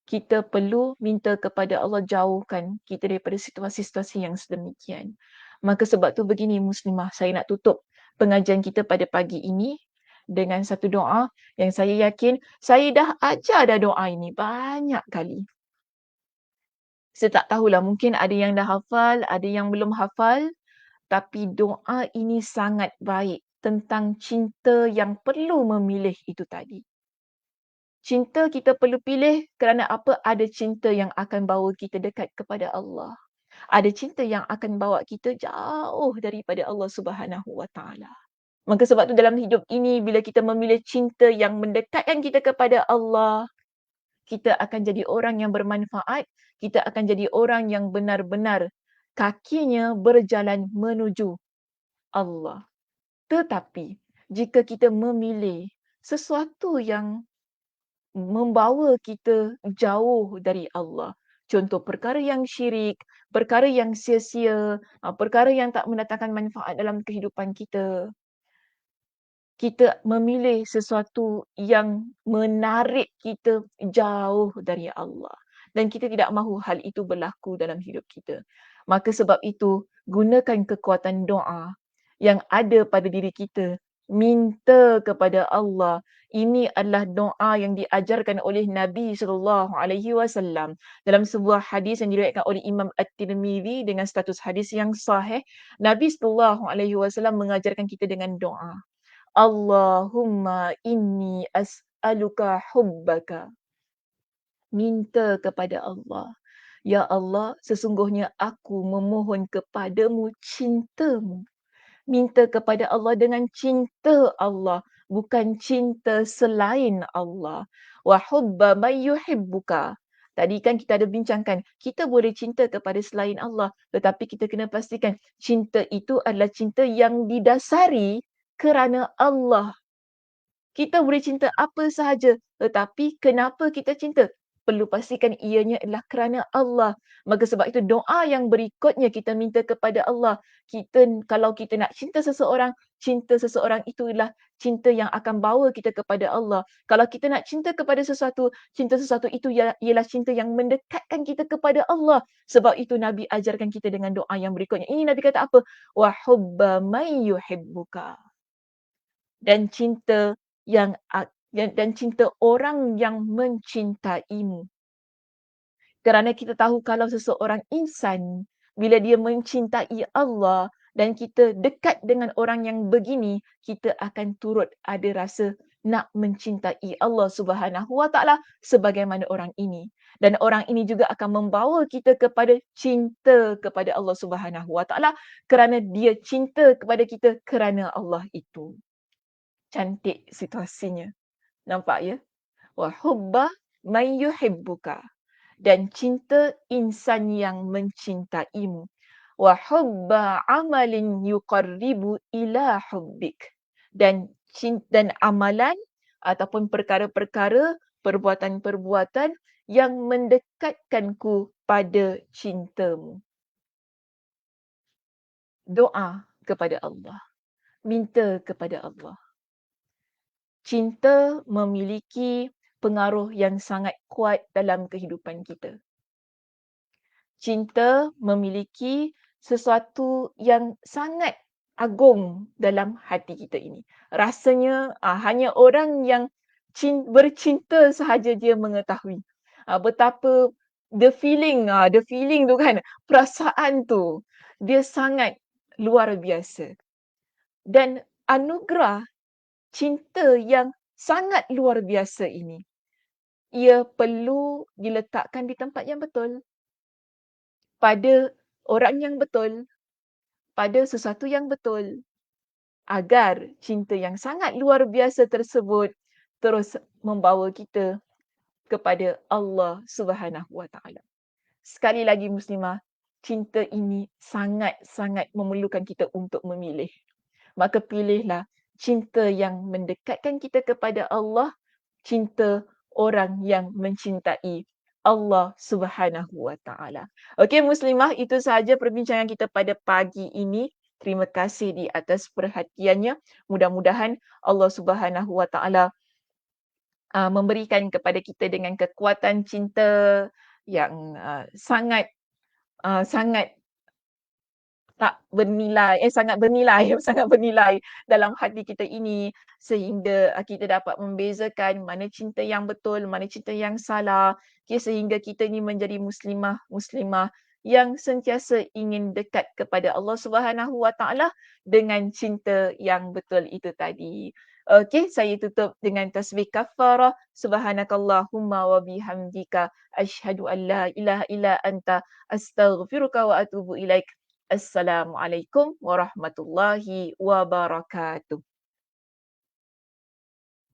Kita perlu minta kepada Allah jauhkan kita daripada situasi-situasi yang sedemikian. Maka sebab tu begini muslimah, saya nak tutup pengajian kita pada pagi ini dengan satu doa yang saya yakin saya dah ajar dah doa ini banyak kali. Saya tak tahulah, mungkin ada yang dah hafal, ada yang belum hafal, tapi doa ini sangat baik tentang cinta yang perlu memilih itu tadi. Cinta kita perlu pilih kerana apa? Ada cinta yang akan bawa kita dekat kepada Allah. Ada cinta yang akan bawa kita jauh daripada Allah Subhanahu Wa Taala. Maka sebab tu dalam hidup ini bila kita memilih cinta yang mendekatkan kita kepada Allah, kita akan jadi orang yang bermanfaat, kita akan jadi orang yang benar-benar kakinya berjalan menuju Allah. Tetapi jika kita memilih sesuatu yang membawa kita jauh dari Allah. Contoh perkara yang syirik, perkara yang sia-sia, perkara yang tak mendatangkan manfaat dalam kehidupan kita. Kita memilih sesuatu yang menarik kita jauh dari Allah. Dan kita tidak mahu hal itu berlaku dalam hidup kita. Maka sebab itu, gunakan kekuatan doa yang ada pada diri kita. Minta kepada Allah. Ini adalah doa yang diajarkan oleh Nabi SAW dalam sebuah hadis yang diriwayatkan oleh Imam At-Tirmizi dengan status hadis yang sahih. Nabi SAW mengajarkan kita dengan doa. Allahumma inni as'aluka hubbaka. Minta kepada Allah. Ya Allah, sesungguhnya aku memohon kepadamu cintamu. Minta kepada Allah dengan cinta Allah, bukan cinta selain Allah. Wa hubba man yuhibbuka. Tadi kan kita ada bincangkan, kita boleh cinta kepada selain Allah, tetapi kita kena pastikan cinta itu adalah cinta yang didasari kerana Allah. Kita boleh cinta apa sahaja, tetapi kenapa kita cinta? Perlu pastikan ianya adalah kerana Allah. Maka sebab itu doa yang berikutnya kita minta kepada Allah. Kalau kita nak cinta seseorang itu adalah cinta yang akan bawa kita kepada Allah. Kalau kita nak cinta kepada sesuatu, cinta sesuatu itu ialah cinta yang mendekatkan kita kepada Allah. Sebab itu Nabi ajarkan kita dengan doa yang berikutnya. Ini Nabi kata apa? Wa hubba man yuhibbuka. Dan cinta dan cinta orang yang mencintaimu. Kerana kita tahu kalau seseorang insan, bila dia mencintai Allah dan kita dekat dengan orang yang begini, kita akan turut ada rasa nak mencintai Allah Subhanahu Wa Taala sebagaimana orang ini. Dan orang ini juga akan membawa kita kepada cinta kepada Allah Subhanahu Wa Taala kerana dia cinta kepada kita kerana Allah itu. Cantik situasinya. Nampak ya? Wa hubba man yuhibbuka. Dan cinta insan yang mencintaimu. Wa hubba amalin yuqarribu ila hubbik. Dan amalan ataupun perkara-perkara, perbuatan-perbuatan yang mendekatkanku pada cintamu. Doa kepada Allah. Minta kepada Allah. Cinta memiliki pengaruh yang sangat kuat dalam kehidupan kita. Cinta memiliki sesuatu yang sangat agung dalam hati kita ini. Rasanya hanya orang yang bercinta sahaja dia mengetahui betapa the feeling tu kan, perasaan tu dia sangat luar biasa. Dan anugerah cinta yang sangat luar biasa ini, ia perlu diletakkan di tempat yang betul, pada orang yang betul, pada sesuatu yang betul, agar cinta yang sangat luar biasa tersebut terus membawa kita kepada Allah Subhanahu Wa Taala. Sekali lagi muslimah, cinta ini sangat-sangat memerlukan kita untuk memilih. Maka pilihlah cinta yang mendekatkan kita kepada Allah, cinta orang yang mencintai Allah Subhanahu Wa Taala. Okey muslimah, itu sahaja perbincangan kita pada pagi ini. Terima kasih di atas perhatiannya. Mudah-mudahan Allah Subhanahu Wa Taala memberikan kepada kita dengan kekuatan cinta yang sangat sangat bernilai sangat bernilai dalam hati kita ini, sehingga kita dapat membezakan mana cinta yang betul, mana cinta yang salah, sehingga kita ni menjadi muslimah yang sentiasa ingin dekat kepada Allah Subhanahu Wa Taala dengan cinta yang betul itu tadi. Okey, saya tutup dengan tasbih kafarah. Subhanakallahumma wa bihamdika asyhadu an la ilaha illa anta astaghfiruka wa atubu ilaik. Assalamualaikum warahmatullahi wabarakatuh.